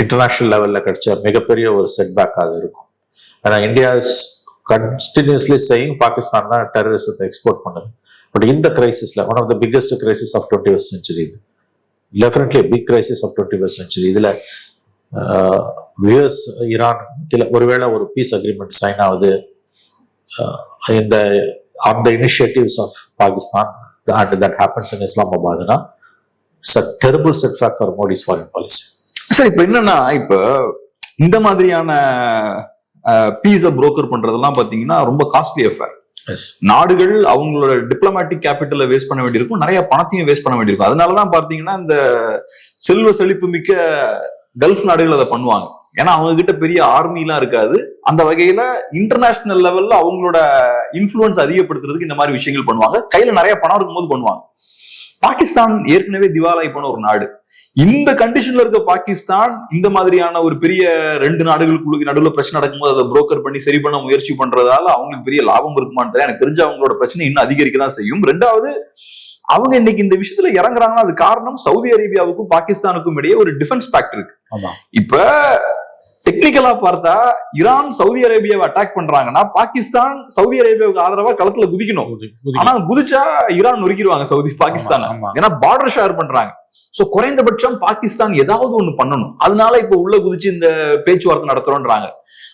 Speaker 4: இன்டர்நேஷனல் லெவலில் கிடைச்ச மிகப்பெரிய ஒரு செட்பேக்காக இருக்கும். ஏன்னா இந்தியா கண்டினியூஸ்லி செய்யும் பாகிஸ்தான் தான் டெரரிசத்தை எக்ஸ்போர்ட் பண்ணுது. பட் இந்த கிரைசிஸ்ல one of the biggest crisis of 21st century இது definitely big crisis of 21st century. இதுல யுஎஸ் ஈரான் ஒருவேளை ஒரு பீஸ் அக்ரிமெண்ட் சைன் ஆகுது இந்த on the initiatives of Pakistan and that happens in இஸ்லாமாபாத்னா it's a terrible setback for Modi's foreign policy.
Speaker 3: Sir இப்ப என்னன்னா இப்ப இந்த மாதிரியான பீஸை புரோக்கர் பண்றதெல்லாம் பாத்தீங்கன்னா ரொம்ப காஸ்ட்லி அஃபேர். நாடுகள் அவங்களோட டிப்ளமேட்டிக் கேபிட்டலை வேஸ்ட் பண்ண வேண்டியிருக்கும், நிறைய பணத்தையும் வேஸ்ட் பண்ண வேண்டியிருக்கும். அதனாலதான் பாத்தீங்கன்னா இந்த செல்வ செழிப்பு மிக்க கல்ஃப் நாடுகள் அதை பண்ணுவாங்க. ஏன்னா அவங்க கிட்ட பெரிய ஆர்மி எல்லாம் இருக்காது. அந்த வகையில இன்டர்நேஷனல் லெவல்ல அவங்களோட இன்ஃபுளுன்ஸ் அதிகப்படுத்துறதுக்கு இந்த மாதிரி விஷயங்கள் பண்ணுவாங்க. கையில நிறைய பணம் இருக்கும்போது பண்ணுவாங்க. பாகிஸ்தான் ஏற்கனவே திவாலாகி போன ஒரு நாடு. இந்த கண்டிஷன்ல இருக்க பாகிஸ்தான் இந்த மாதிரியான ஒரு பெரிய 2 நாடுகளுக்கு நடுவில் பிரச்சனை நடக்கும்போது அதை புரோக்கர் பண்ணி சரி பண்ண முயற்சி பண்றதால அவங்களுக்கு பெரிய லாபம் இருக்குமான்னு எனக்கு தெரிஞ்ச அவங்களோட பிரச்சனை இன்னும் அதிகரிக்க தான் செய்யும். 2வது, அவங்க இன்னைக்கு இந்த விஷயத்துல இறங்குறாங்கன்னா அது காரணம் சவுதி அரேபியாவுக்கும் பாகிஸ்தானுக்கும் இடையே ஒரு டிஃபென்ஸ் பேக்ட் இருக்கு. இப்ப டெக்னிக்கலா பார்த்தா ஈரான் சவுதி அரேபியாவை அட்டாக் பண்றாங்கன்னா பாகிஸ்தான் சவுதி அரேபியாவுக்கு ஆதரவா களத்துல குதிக்கணும். ஆனா குதிச்சா ஈரான் நொறுக்கிடுவாங்க சவுதி பாகிஸ்தான். ஏன்னா பார்டர் ஷேர் பண்றாங்க. சோ குறைந்தபட்சம் பாகிஸ்தான் ஏதாவது ஒண்ணு பண்ணணும். அதனால இப்ப உள்ள குதிச்சு இந்த பேச்சுவார்த்தை நடத்துறோம்ன்றாங்க.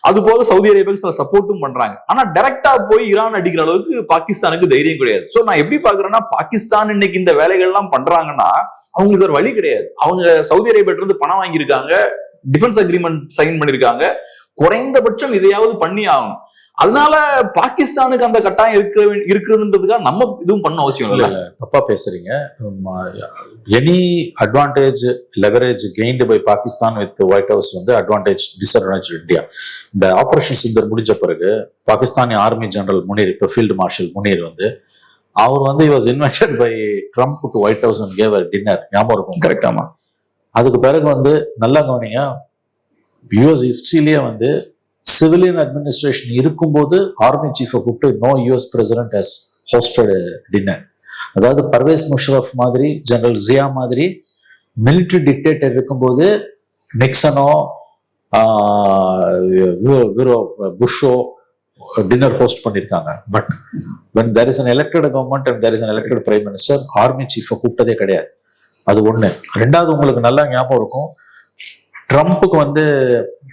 Speaker 3: அது போல சவுதி அரேபியாவுக்கு சப்போர்ட்டும் பண்றாங்க. ஆனா டைரக்டா போய் ஈரான் அடிக்கிற அளவுக்கு பாகிஸ்தானுக்கு தைரியம் கிடையாது. சோ நான் எப்படி பாக்குறேன்னா, பாகிஸ்தான் இன்னைக்கு இந்த வேலைகள் எல்லாம் பண்றாங்கன்னா அவங்களுக்கு ஒரு வழி கிடையாது. அவங்க சவுதி அரேபியா இருந்து பணம் வாங்கியிருக்காங்க, டிஃபென்ஸ் அக்ரிமெண்ட் சைன் பண்ணிருக்காங்க. குறைந்தபட்சம் இதையாவது பண்ணி ஆகணும். அதனால பாகிஸ்தானுக்கு அந்த கட்டாயம் இருக்குன்றதுக்காக நம்ம இதுவும் பண்ண அவசியம் இல்லை.
Speaker 4: தப்பா பேசுறீங்க. Any advantage leverage gained by Pakistan with White House வந்து அட்வான்டேஜ் டிஸ்அட்வான்டேஜ் இந்தியா. இந்த ஆபரேஷன் சிந்தர் முடிஞ்ச பிறகு பாகிஸ்தானி ஆர்மி ஜெனரல் முனீர், இப்போ ஃபீல்டு மார்ஷல் முனீர் வந்து அவர் வந்து he was invited by Trump to White House and gave a dinner. ஞாபகம் இருக்கும் கரெக்டாமா? அதுக்கு பிறகு வந்து நல்லா கவனிங்க, யுஎஸ் ஹிஸ்டரியிலேயே வந்து சிவிலியன் அட்மினிஸ்ட்ரேஷன் இருக்கும்போது ஆர்மி சீஃபை கூப்பிட்டு no US president has hosted dinner. அதாவது பர்வேஸ் முஷரஃப் மாதிரி, ஜெனரல் ஜியா மாதிரி மிலிட்டரி டிக்டேட்டர் இருக்கும்போது நிக்சனோ புஷோ டின்னர் ஹோஸ்ட் பண்ணியிருக்காங்க. But when there is an elected government and there is an elected prime minister, army சீஃபை கூப்பிட்டதே கிடையாது. அது ஒண்ணு. 2வது, உங்களுக்கு நல்லா ஞாபகம் இருக்கும், ட்ரம்ப்புக்கு வந்து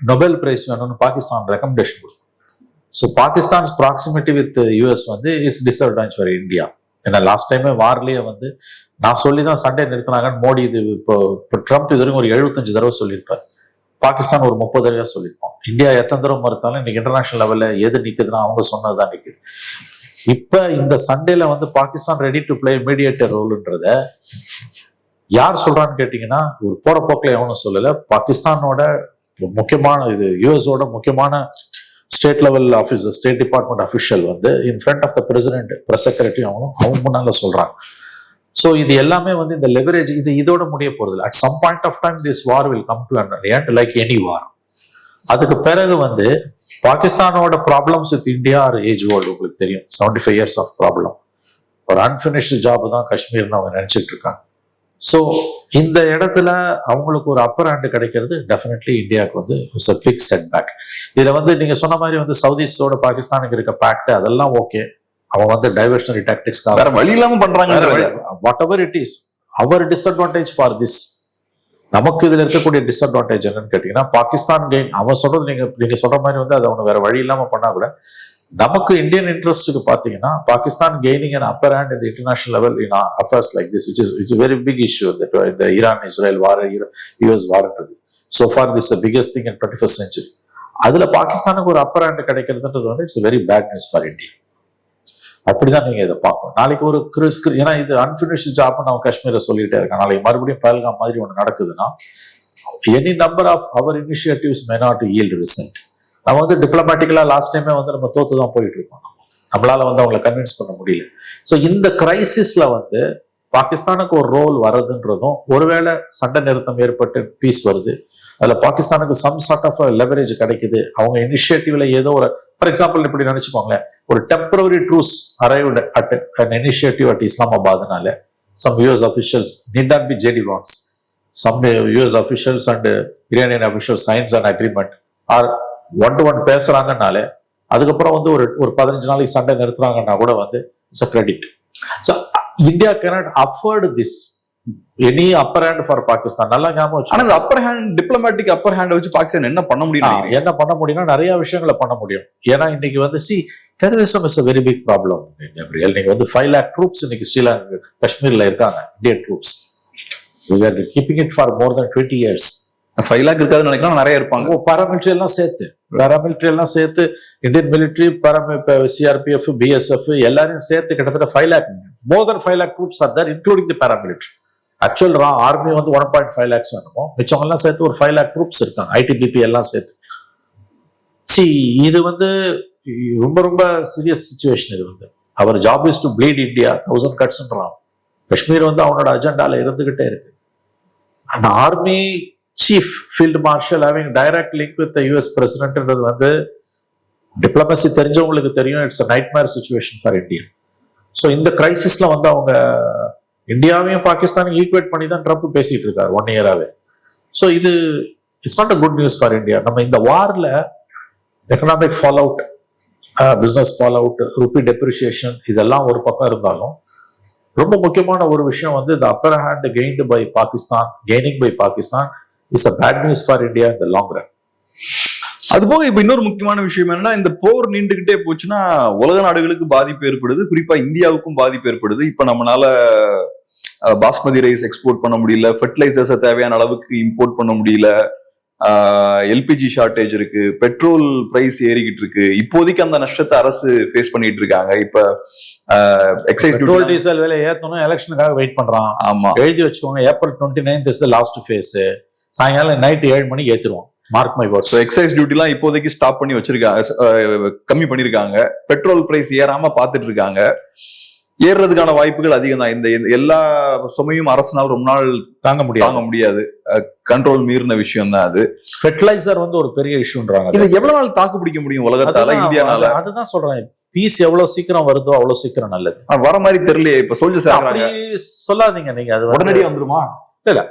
Speaker 4: நொபேல் பிரைஸ் வேணும்னு பாகிஸ்தான் ரெக்கமெண்டேஷன் கொடுக்கும். So Pakistan's proximity with US வந்து இட்ஸ் டிஸ்அட்வான்டேஜ் ஃபார் இந்தியா. ஏன்னா லாஸ்ட் டைமே வார்லேயே வந்து நான் சொல்லி தான் சண்டே நிறுத்தினாங்கன்னு மோடி இது இப்போ ட்ரம்ப் இது வரைக்கும் ஒரு 75 தடவை சொல்லியிருப்பார். பாகிஸ்தான் ஒரு 30 தடவை சொல்லியிருப்போம். இந்தியா எத்தனை தடவை மறுத்தாலும் இன்னைக்கு இன்டர்நேஷனல் லெவலில் எது நிற்குதுன்னா அவங்க சொன்னதுதான் நிற்குது. இப்ப இந்த சண்டேல வந்து Pakistan ready to play mediator ரோல்ன்றத யார் சொல்றான்னு கேட்டீங்கன்னா, ஒரு போற போக்கில் எவனும் சொல்லல. பாகிஸ்தானோட முக்கியமான இது யூஎஸோட முக்கியமான state level officer, state department official வந்து in front of the president, press secretary அவங்க முன்னால சொல்றாங்க. ஸோ இது எல்லாமே வந்து இந்த லெவரேஜ் இதோட முடிய போறது இல்லை. At some point of time this war will come to an end like any war. அதுக்கு பிறகு வந்து பாகிஸ்தானோட problems with India are age old. உங்களுக்கு தெரியும், 75 years ஆஃப் ப்ராப்ளம். ஒரு அன்பினிஷ்டு ஜாப் தான் காஷ்மீர்னு அவங்க நினைச்சிட்டு இருக்காங்க. ஸோ இந்த இடத்துல அவங்களுக்கு ஒரு அப்பர் ஹேண்ட் கிடைக்கிறது டெஃபினெட்லி இந்தியாவுக்கு வந்து it's a big setback. இதுல வந்து நீங்க சொன்ன மாதிரி வந்து சவுதிஸோட பாகிஸ்தானுக்கு இருக்க பேக்ட் அதெல்லாம் ஓகே. அவங்க வந்து டைவர்ஷனரி டாக்டிக்ஸ்
Speaker 3: வேற வழி இல்லாம பண்றாங்க.
Speaker 4: Whatever it is our disadvantage for this. நமக்கு இதுல இருக்கக்கூடிய டிஸ்அட்வான்டேஜ் என்னன்னு கேட்டீங்கன்னா, பாகிஸ்தான் கெயின் அவன் சொல்றது நீங்க சொல்ற மாதிரி வந்து அதை அவனு வேற வழி இல்லாம பண்ணா கூட நமக்கு இந்தியன் இன்ட்ரெஸ்ட்டுக்கு பாத்தீங்கன்னா Pakistan gaining an upper hand இந்த international level in affairs like this it's very big issue. இந்த ஈரான் இஸ்ரேல் வார், யூஎஸ் வார்ன்றது so far this is the biggest thing in 21st century. அதுல பாகிஸ்தானுக்கு ஒரு அப்பர் ஹேண்ட் கிடைக்கிறதுன்றது வந்து it's very bad news for India. அப்படிதான் நீங்க இதை பார்க்கணும். நாளைக்கு ஒரு ஏன்னா இது அன்பினிஷ்டு ஜாப் நம்ம காஷ்மீரை சொல்லிட்டே இருக்கேன். நாளைக்கு மறுபடியும் பஹல்காம் மாதிரி ஒன்று நடக்குதுன்னா any number of our initiatives may not yield result. நம்ம வந்து டிப்ளமேட்டிக்கலா லாஸ்ட் டைமே வந்து நம்ம தோத்து தான் போயிட்டு இருக்கோம். நம்மளால வந்து அவங்களை கன்வின்ஸ் பண்ண முடியல. ஸோ இந்த கிரைசிஸ்ல வந்து பாகிஸ்தானுக்கு ஒரு ரோல் வர்றதுன்றதும், ஒருவேளை சண்டை நிறுத்தம் ஏற்பட்டு பீஸ் வருது, அதுல பாகிஸ்தானுக்கு சம் சார்ட் ஆஃப் லெவரேஜ் கிடைக்குது, அவங்க இனிஷியேட்டிவ்ல ஏதோ ஒரு, ஃபார் எக்ஸாம்பிள் இப்படி நினைச்சுக்கோங்களேன், ஒரு temporary truce arrived at an initiative at இஸ்லாமாபாத்னால some US officials need not be JD Vance. some US officials and Iranian officials signs an agreement or one-to-one பேசுறாங்கனாலே அதுக்கப்புறம் வந்து ஒரு 15 நாளைக்கு சண்டை நிறுத்துறாங்கன்னா கூட வந்து it's a credit. So India cannot afford this any upper hand for Pakistan. நல்லா ஞாபகம் வச்சு.
Speaker 3: ஆனா இந்த upper hand diplomatic upper hand வச்சு பாகிஸ்தான் என்ன பண்ண முடியும்?
Speaker 4: என்ன பண்ண முடியும்னா நிறைய விஷயங்களை பண்ண முடியும். ஏன்னா இன்னைக்கு வந்து terrorism is a very big problem. நீங்க வந்து 5 lakh troops இன்னைக்கு ஸ்ரீலங்கா காஷ்மீர்ல இருக்காங்க, Indian troops. We are keeping it for more than 20 years.
Speaker 3: 5 lakh இருக்காதுன்னு நினைக்கிறேன், நிறைய இருப்பாங்க.
Speaker 4: பாராமிலிட்டரி எல்லாம் சேர்த்து இந்தியன் மிலிட்டரி, சிஆர்பிஎஃப், பிஎஸ்எஃப் எல்லாரையும் சேர்த்து கிட்டத்தட்ட 5 lakh, more than 5 lakh troops are there, including the paramilitary. Actual army வந்து 1.5 lakhs வேணுமோ, மிச்சவங்க எல்லாம் சேர்த்து ஒரு 5 lakh troops இருக்காங்க, ஐடிபிபி எல்லாம் சேர்த்து. இது வந்து ரொம்ப ரொம்ப சீரியஸ் சிச்சுவேஷன். இது வந்து அவர் job is to bleed India 1000 cutsன்றான். காஷ்மீர் வந்து அவனோட அஜெண்டால இருந்துகிட்டே இருக்கு. அந்த army chief field marshal having direct link with US பிரசிடென்ட்ன்றது வந்து டிப்ளமசி தெரிஞ்சவங்களுக்கு தெரியும். It's a nightmare situation for India. So இந்த கிரைசிஸ்ல வந்து அவங்க இந்தியாவையும் பாகிஸ்தானையும் ஈக்குவேட் பண்ணி தான் ட்ரம்ப் பேசிட்டு இருக்காரு 1 year-ஆவே. ஸோ இது it's not a good news for India. நம்ம இந்த வார்ல economic fall out, business fall out, rupee depreciation இதெல்லாம் ஒரு பக்கம் இருந்தாலும் ரொம்ப முக்கியமான ஒரு விஷயம் வந்து the upper hand gained by Pakistan, gaining by Pakistan is a bad news for India in the long run.
Speaker 3: அது போக இப்ப இன்னொரு முக்கியமான விஷயம் என்னன்னா, இந்த போர் நீண்டுகிட்டே போச்சுன்னா உலக நாடுகளுக்கு பாதிப்பு ஏற்படுது, குறிப்பா இந்தியாவுக்கும் பாதிப்பு ஏற்படுது. இப்ப நம்மளால பாஸ்மதி ரைஸ் எக்ஸ்போர்ட் பண்ண முடியல, ஃபெர்டிலைசர்ஸை தேவையான அளவுக்கு இம்போர்ட் பண்ண முடியல, எல்பிஜி ஷார்டேஜ் இருக்கு, பெட்ரோல் பிரைஸ் ஏறிக்கிட்டு இருக்கு. இப்போதைக்கு அந்த நஷ்டத்தை அரசு ஃபேஸ் பண்ணிட்டு இருக்காங்க. இப்ப எக்ஸைஸ்
Speaker 4: பெட்ரோல் டீசல் விலை ஏத்தணும், எலெக்ஷனுக்காக வெயிட் பண்றான்.
Speaker 3: ஆமா,
Speaker 4: எழுதி வச்சுக்கோங்க, April 29th is the last phase. சாயங்காலம் நைட் 7 மணிக்கு ஏத்துருவோம். Mark my words.
Speaker 3: Excise duty எல்லாம் இப்போதைக்கு ஸ்டாப் பண்ணி வச்சிருக்காங்க, கம்மி பண்ணிருக்காங்க. பெட்ரோல் பிரைஸ் ஏறாம பாத்துட்டு இருக்காங்க. ஏறுறதுக்கான வாய்ப்புகள் அதிகம் தான். இந்த எல்லா சுமையும் அரசுனால ரொம்ப நாள் தாங்க முடியாது. கண்ட்ரோல் மீறின விஷயம் தான் அது.
Speaker 4: ஃபெர்டிலைசர் வந்து ஒரு பெரிய இஷ்யூன்றாங்க.
Speaker 3: இது எவ்வளவு நாள் தாக்கு பிடிக்க முடியும் உலகத்தால, இந்தியானால?
Speaker 4: அதுதான் சொல்றேன், பீஸ் எவ்வளவு சீக்கிரம் வருதோ அவ்வளவு சீக்கிரம் நல்லது.
Speaker 3: வர மாதிரி தெரியலையே. இப்ப சோல்ஜர்ஸ்
Speaker 4: அப்படி சொல்லாதீங்க நீங்க. அது
Speaker 3: உடனடியா வந்துருமா?
Speaker 4: இல்ல,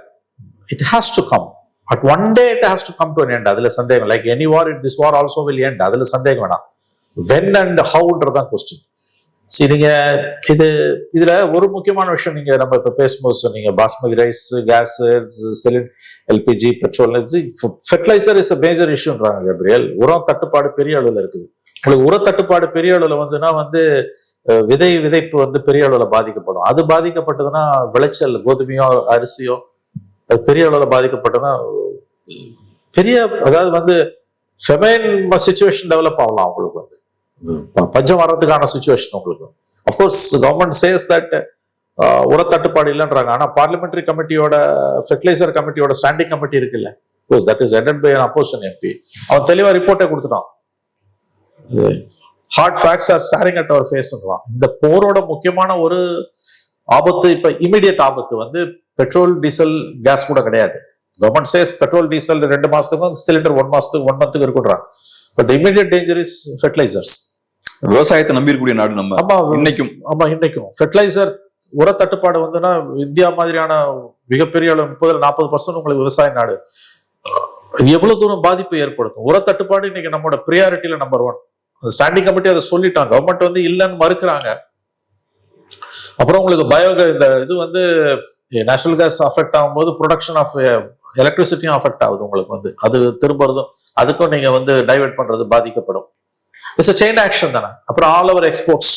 Speaker 4: it has to come but one day it has to come to an end. அதுல சந்தேகம். Like any war, this war also will end. அதுல சந்தேகம் வேணாம். when and howன்றதான் கொஸ்டின். சரி, நீங்க இதுல ஒரு முக்கியமான விஷயம் நீங்க நம்ம இப்ப பேசும்போது சொன்னீங்க, basmati rice, gas, LPG, petrol, fertilizer is a major இஷ்யூன்றாங்க கேப்ரியல். உரம் தட்டுப்பாடு பெரிய அளவுல இருக்குது. உங்களுக்கு உர தட்டுப்பாடு பெரிய அளவுல வந்துன்னா வந்து விதைப்பு வந்து பெரிய அளவுல பாதிக்கப்படும். அது பாதிக்கப்பட்டதுன்னா விளைச்சல், கோதுமையோ அரிசியோ அது பெரிய அளவுல பாதிக்கப்பட்டதுன்னா பெரிய, அதாவது வந்து ஃபெமைன் சிச்சுவேஷன் டெவலப் ஆகலாம். உங்களுக்கு வந்து பஞ்சம் வர்றதுக்கான சிச்சுவேஷன் உங்களுக்கு. அப்கோர்ஸ் கவர்மெண்ட் சேஸ் தட் உர தட்டுப்பாடு இல்லைன்றாங்க. ஆனா பார்லிமெண்டரி கமிட்டியோட, ஃபெர்டிலைசர் கமிட்டியோட ஸ்டாண்டிங் கமிட்டி இருக்குல்ல, that is headed by an opposition MP. அவன் தெளிவா ரிப்போர்ட்டை கொடுத்துட்டான். Hard facts are staring at our ஃபேஸ்ன்றான். இந்த போரோட முக்கியமான ஒரு ஆபத்து, இப்ப இமிடியட் ஆபத்து வந்து பெட்ரோல், டீசல், கேஸ் கூட கிடையாது. கவர்மெண்ட் சேஸ் பெட்ரோல், டீசல் 2 மாசத்துக்கும், சிலிண்டர் 1 மந்த்துக்கு இருக்குன்றாங்க. But immediate danger is fertilizers.
Speaker 3: விவசாயத்தை நம்பி இருக்கக்கூடிய நாடு நம்ம இன்னைக்கும்.
Speaker 4: ஃபெர்டிலைசர் உர தட்டுப்பாடு வந்துன்னா இந்தியா மாதிரியான மிகப்பெரிய 30-40% உங்களுக்கு விவசாய நாடு, எவ்வளவு தூரம் பாதிப்பு ஏற்படுத்தும். உர தட்டுப்பாடு இன்னைக்கு நம்மளோட பிரியாரிட்டியில நம்பர் 1. ஸ்டாண்டிங் கமிட்டி அதை சொல்லிட்டாங்க. கவர்மெண்ட் வந்து இல்லைன்னு மறுக்கிறாங்க. அப்புறம் உங்களுக்கு இந்த இது வந்து நேச்சுரல் கேஸ் அஃபெக்ட் ஆகும்போது ப்ரொடக்ஷன் ஆஃப் எலக்ட்ரிசிட்டியும் அஃபெக்ட் ஆகுது உங்களுக்கு வந்து. அது திரும்புறதும் அதுக்கும் நீங்க வந்து டைவெர்ட் பண்றது பாதிக்கப்படும். இட்ஸ் செயின் ஆக்ஷன் தானே. அப்புறம் ஆல் ஓவர் எக்ஸ்போர்ட்ஸ்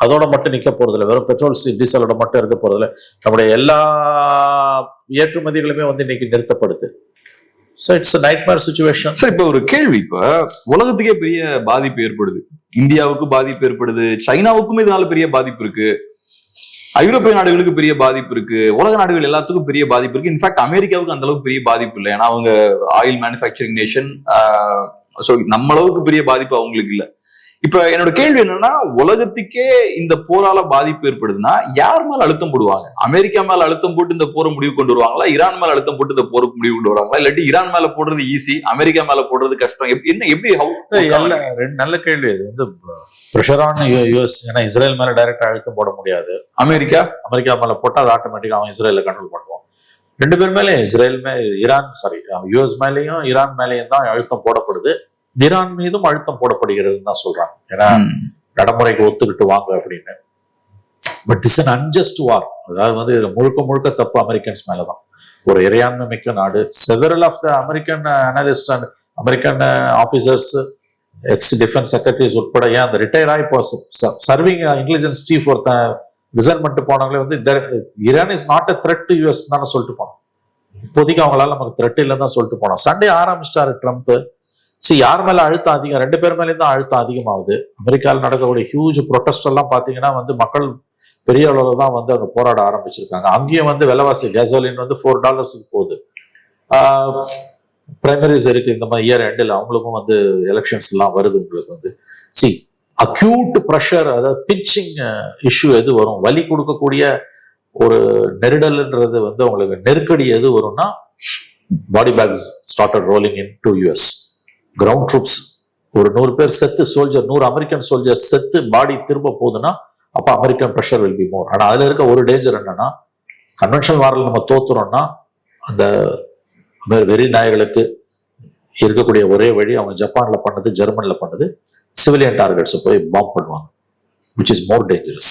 Speaker 4: அதோட மட்டும் நிக்க போறது இல்லை, வெறும் பெட்ரோல் டீசலோட மட்டும் இருக்க போறது இல்லை. நம்முடைய எல்லா ஏற்றுமதிகளுமே வந்து இன்னைக்கு நிறுத்தப்படுது. So it's a nightmare situation.
Speaker 3: Sir, இப்ப ஒரு கேள்வி. இப்ப உலகத்துக்கே பெரிய பாதிப்பு ஏற்படுது, இந்தியாவுக்கு பாதிப்பு ஏற்படுது, சைனாவுக்கும் இதனால பெரிய பாதிப்பு இருக்கு, ஐரோப்பிய நாடுகளுக்கு பெரிய பாதிப்பு இருக்கு, உலக நாடுகள் எல்லாத்துக்கும் பெரிய பாதிப்பு இருக்கு. இன்ஃபேக்ட் அமெரிக்காவுக்கு அந்த அளவுக்கு பெரிய பாதிப்பு இல்லை, ஏன்னா அவங்க ஆயில் மேனுஃபேக்சரிங் நேஷன். ஸோ நம்ம அளவுக்கு பெரிய பாதிப்பு அவங்களுக்கு இல்லை. இப்ப என்னோட கேள்வி என்னன்னா, உலகத்துக்கே இந்த போரால பாதிப்பு ஏற்படுதுன்னா யார் மேல அழுத்தம் போடுவாங்க? அமெரிக்கா மேல அழுத்தம் போட்டு இந்த போரை முடிவு கொண்டு வருவாங்களா? ஈரான் மேல அழுத்தம் போட்டு இந்த போருக்கு முடிவு கொண்டு வருவாங்களா? இல்லாட்டி ஈரான் மேல போடுறது ஈஸி, அமெரிக்கா மேல போடுறது கஷ்டம்? எப்படி?
Speaker 4: நல்ல கேள்வி. இது வந்து பிரஷரான யூஎஸ். ஏன்னா இஸ்ரேல் மேல டைரக்டா அழுத்தம் போட முடியாது. அமெரிக்கா மேல போட்டா அது ஆட்டோமேட்டிக்கா அவன் இஸ்ரேல கண்ட்ரோல் பண்ணுவான். ரெண்டு பேர் மேலே இஸ்ரேல் யுஎஸ் மேலேயும் ஈரான் மேலேயும் தான் அழுத்தம் போடப்படுது. ஈரான் மீதும் அழுத்தம் போடப்படுகிறதுன்னு தான் சொல்றாங்க. ஏன்னா நடைமுறைக்கு ஒத்துக்கிட்டு வாங்க அப்படின்னு. பட் திஸ் அன் அன்ஜஸ்ட் வார். அதாவது வந்து முழுக்க முழுக்க தப்பு அமெரிக்கன்ஸ் மேலதான். ஒரு இறையாண்மை மிக்க நாடு. Several of the American analyst and American officers, ex defence secretaries உட்பட, ஏன் அந்த ரிட்டையர் ஆகி இப்போ சர்விங் இன்டெலிஜென்ஸ் சீஃப் ஒருத்தன் ரிசைன் பண்ணிட்டு போனவங்களே வந்து Iran is not a threat to US தானே சொல்லிட்டு போனோம். இப்போதைக்கு அவங்களால நமக்கு த்ரெட் இல்லைன்னு தான் சொல்லிட்டு போனோம். சண்டே ஆரம்பிச்சிட்டாரு ட்ரம்ப். யார் மேல அழுத்தம் அதிகம்? ரெண்டு பேர் மேலேயும் தான் அழுத்தம் அதிகமாகுது. அமெரிக்காவில் நடக்கக்கூடிய ஹியூஜ் ப்ரொட்டஸ்ட் எல்லாம் பாத்தீங்கன்னா வந்து மக்கள் பெரிய அளவுல தான் வந்து அவங்க போராட ஆரம்பிச்சிருக்காங்க. அங்கேயும் வந்து விலைவாசி கேசோலின் வந்து $4 போகுது. பிரைமரிஸ் இருக்கு இந்த மாதிரி இயர் எண்டில், அவங்களுக்கும் வந்து எலெக்ஷன்ஸ் எல்லாம் வருது. உங்களுக்கு வந்து அக்யூட் ப்ரெஷர், அதாவது பிச்சிங் இஷ்யூ எது வரும், வலி கொடுக்கக்கூடிய ஒரு நெருடல்ன்றது வந்து உங்களுக்கு நெருக்கடி எது வரும்னா, body bags started rolling in to US. Ground troops ஒரு 100 பேர் செத்து, 100 அமெரிக்கன் சோல்ஜர் செத்து பாடி திரும்ப போகுதுன்னா அப்ப American pressure will be more. ஆனா அதுல இருக்க ஒரு டேஞ்சர் என்னன்னா, கன்வென்ஷனல் வாரில் நம்ம தோத்துறோம்னா அந்த வெறி நாய்களுக்கு இருக்கக்கூடிய ஒரே வழி அவங்க ஜப்பான்ல பண்ணது, ஜெர்மன்ல பண்ணது, சிவிலியன் டார்கெட்ஸ் போய் பாம்பு பண்ணுவாங்க, which is more dangerous.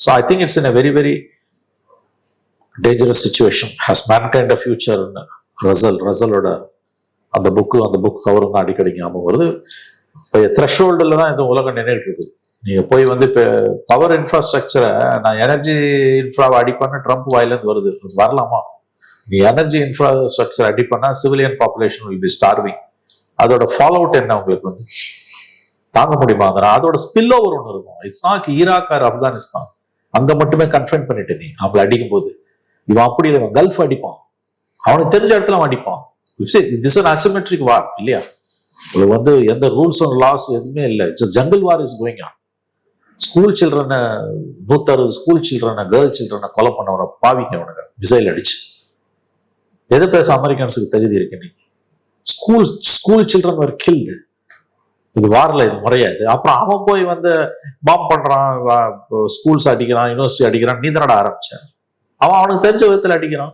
Speaker 4: So I think it's in a very, very dangerous situation. Has mankind a future? ரசலோட அந்த புக்கு கவரும் தான் அடிக்கடி ஞாபகம் வருது. இப்போ த்ரெஷ்ஹோல்டில் தான் இந்த உலகம் நின்றுட்டு இருக்குது. நீங்க போய் வந்து இப்போ பவர் இன்ஃப்ராஸ்ட்ரக்சரை நான் எனர்ஜி இன்ஃப்ராவை அடிப்பண்ண ட்ரம்ப் வாயிலேருந்து வருது. வரலாமா? நீ எனர்ஜி இன்ஃப்ராஸ்ட்ரக்சர் அடி பண்ணா civilian population will be starving. அதோட ஃபாலோ அவுட் என்ன உங்களுக்கு வந்து தாங்க முடியுமா? அதோட ஸ்பில் ஓவர் ஒன்று இருக்கும். It's not Iraq or Afghanistan, அங்க மட்டுமே கன்ஃபைன் பண்ணிட்டு நீ அவங்களை அடிக்கும் போது இவன் அப்படி இவன் கல்ஃப் அடிப்பான், அவனுக்கு தெரிஞ்ச இடத்துல அவன் அடிப்பான். திஸ் அன் அசிமெட்ரிக் வார் இல்லையா? உங்களுக்கு வந்து எந்த ரூல்ஸ் அண்ட் லாஸ் எதுவுமே இல்லை. It's jungle war is going on. School சில்ட்ரனை 160 ஸ்கூல் சில்ட்ரனை, கேர்ள் சில்ட்ரனை கொலை பண்ணவனை பாவிக்க அவனுக்கு மிசைல் அடிச்சு. எது பேச அமெரிக்கன்ஸுக்கு தகுதி இருக்கு? நீ ஸ்கூல் சில்ட்ரன் ஒரு கில்டு. இது வாரில் இது முறையாது. அப்புறம் அவன் போய் வந்து பாம்பு பண்றான், ஸ்கூல்ஸ் அடிக்கிறான், யூனிவர்சிட்டி அடிக்கிறான். நீ தானடா ஆரம்பிச்சேன். அவனுக்கு தெரிஞ்ச விதத்தில் அடிக்கிறான்.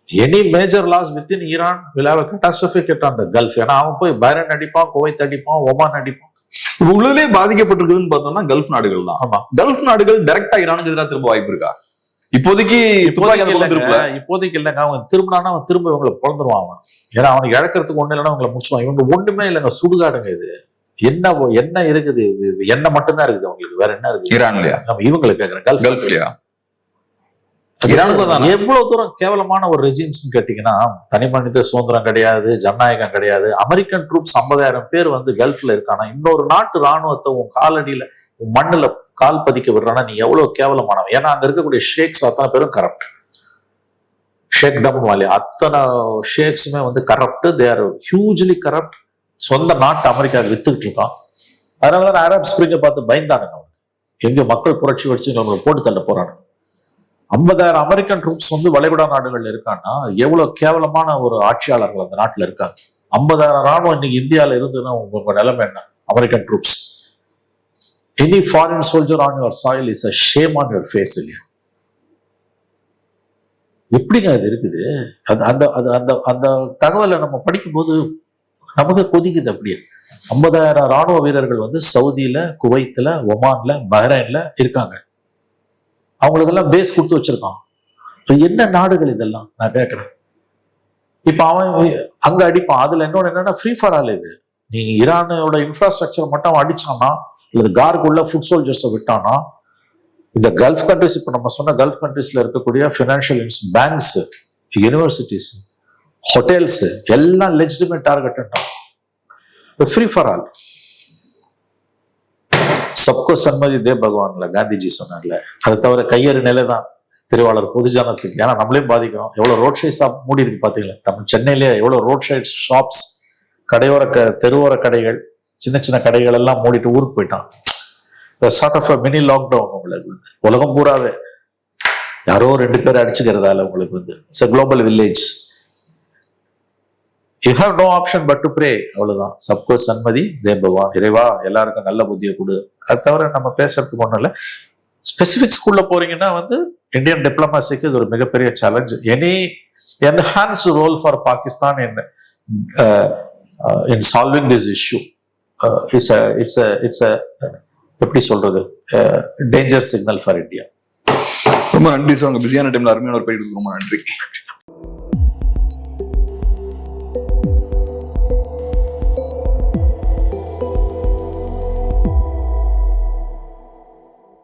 Speaker 4: Any major loss within Iran will have a catastrophic எட் ஆன் தி கல்ஃப். ஏன்னா அவன் போய் பஹ்ரைன் அடிப்பான், குவைத் அடிப்பான், ஒமான் அடிப்பான்.
Speaker 3: உள்ளதே பாதிக்கப்பட்டிருக்குதுன்னு பார்த்தோம்னா கல்ஃப் நாடுகள் தான். ஆமா, கல்ஃப் நாடுகள் டைரக்டா ஈரானுக்கு எதிராக திரும்ப வாய்ப்பு இருக்கா? இப்போதைக்கு இல்லைங்க. அவன் திரும்பினானா அவன் திரும்ப இவங்களை பிறந்துருவான் அவன். ஏன்னா அவனுக்கு இழக்கிறதுக்கு ஒண்ணு இல்லைன்னா அவங்களை முடிச்சுவான். இவங்க ஒண்ணுமே இல்லைங்க, சுடுகாடுங்க. இது என்ன இருக்குது? என்ன மட்டும்தான் இருக்குது அவங்களுக்கு, வேற என்ன இருக்கு ஈரான்லயா? இவங்களை கேட்கிறேன், கல்ஃப்லயா? எவ்வளவு தூரம் கேவலமான ஒரு ரெஜிம்ஸ் கேட்டீங்கன்னா, தனி மனித சுதந்திரம் கிடையாது, ஜனநாயகம் கிடையாது. அமெரிக்கன் ட்ரூப்ஸ் 50,000 பேர் வந்து கல்ஃப்ல இருக்கானா, இன்னொரு நாட்டு ராணுவத்தை உன் காலடியில உன் மண்ணுல கால் பதிக்க விடுறானா, நீ எவ்வளவு கேவலமானவன். ஏன்னா அங்க இருக்கக்கூடிய ஷேக்ஸ் அத்தனை பேரும் கரப்ட். ஷேக் டம்வாலி அத்தனை ஷேக்ஸுமே வந்து corrupt. They are hugely corrupt. சொந்த நாட்டு அமெரிக்காவுக்கு வித்துக்கிட்டு இருக்கான். அதனாலதான் அரப் ஸ்பிரிங்கை பார்த்து பயந்தானுங்க. எங்க மக்கள் புரட்சி வச்சு அவங்களை போட்டு தள்ள போறாங்க. 50,000 அமெரிக்கன் ட்ரூப்ஸ் வந்து வளைகுடா நாடுகள்ல இருக்கான்னா எவ்வளவு கேவலமான ஒரு ஆட்சியாளர்கள் அந்த நாட்டுல இருக்காங்க. 50,000 ராணுவம் இன்னைக்கு இந்தியாவில இருந்துன்னா உங்க நிலைமை என்ன? American troops. Any foreign soldier on your soil is a shame on your face. இல்லையா? எப்படிங்க அது இருக்குது? அந்த தகவலை நம்ம படிக்கும்போது நமக்கு கொதிக்குது. அப்படியே 50,000 ராணுவ வீரர்கள் வந்து சவுதியில, குவைத்துல, ஒமான்ல, பஹ்ரைன்ல இருக்காங்க. அவங்களுக்கு எல்லாம் பேஸ் கொடுத்து வச்சிருக்கான். என்ன நாடுகள் இதெல்லாம் நான் கேட்கிறேன். இப்ப அவன் அங்க அடிப்பான். அதுல என்னன்னா ஃப்ரீ ஃபார் ஆல். இது நீ ஈரானோட இன்ஃப்ராஸ்ட்ரக்சர் மட்டும் அவன் அடிச்சானா, இல்லது கார்க்குள்ள ஃபுட் சோல்ஜர்ஸை விட்டானா, இந்த கல்ஃப் கண்ட்ரிஸ், இப்ப நம்ம சொன்ன கல்ஃப் கண்ட்ரிஸ்ல இருக்கக்கூடிய பினான்சியல் பேங்க்ஸ், யூனிவர்சிட்டிஸ், ஹோட்டல்ஸ் எல்லாம் legitimate target. Free for all. சப்கோ சன்மதி தே பகவான்ல காந்திஜி சொன்னார்ல. அதை தவிர கையறு நிலைதான் திருவாளர் பொதுஜனத்துக்கு. ஏன்னா நம்மளையும் பாதிக்கும். எவ்வளவு ரோட் சைட் ஷாப் மூடி இருக்கு பாத்தீங்களா? தமிழ் சென்னையிலேயே எவ்வளவு ரோட் சைட் ஷாப்ஸ், தெருவோர கடைகள், சின்ன சின்ன கடைகள் எல்லாம் மூடிட்டு ஊருக்கு போயிட்டான். சார்ட் ஆஃப் மினி லாக்டவுன் உங்களுக்கு வந்து உலகம் பூராவே யாரோ 2 பேர் அடிச்சுக்கிறதால உங்களுக்கு வந்து it's global village. You have no option but to pray. அவ்வளவுதான். சப்கோ சன்மதி தே பகவான். இறைவா எல்லாருக்கும் நல்ல புத்தியை கொடு. அது தவிர நம்ம பேசுறதுக்கு ஒண்ணும் இல்லை. ஸ்பெசிபிக் ஸ்கூல்ல போறீங்கன்னா வந்து
Speaker 4: இந்தியன் டிப்ளமசிக்கு இது ஒரு மிகப்பெரிய challenge. Any enhanced role for Pakistan in solving this issue it's எப்படி சொல்றது, டேஞ்சர் சிக்னல் ஃபார் இந்தியா.
Speaker 3: ரொம்ப நன்றி சார், உங்க பிஸியான டைம்ல அருமையான ஒரு பயிர் ரொம்ப நன்றி.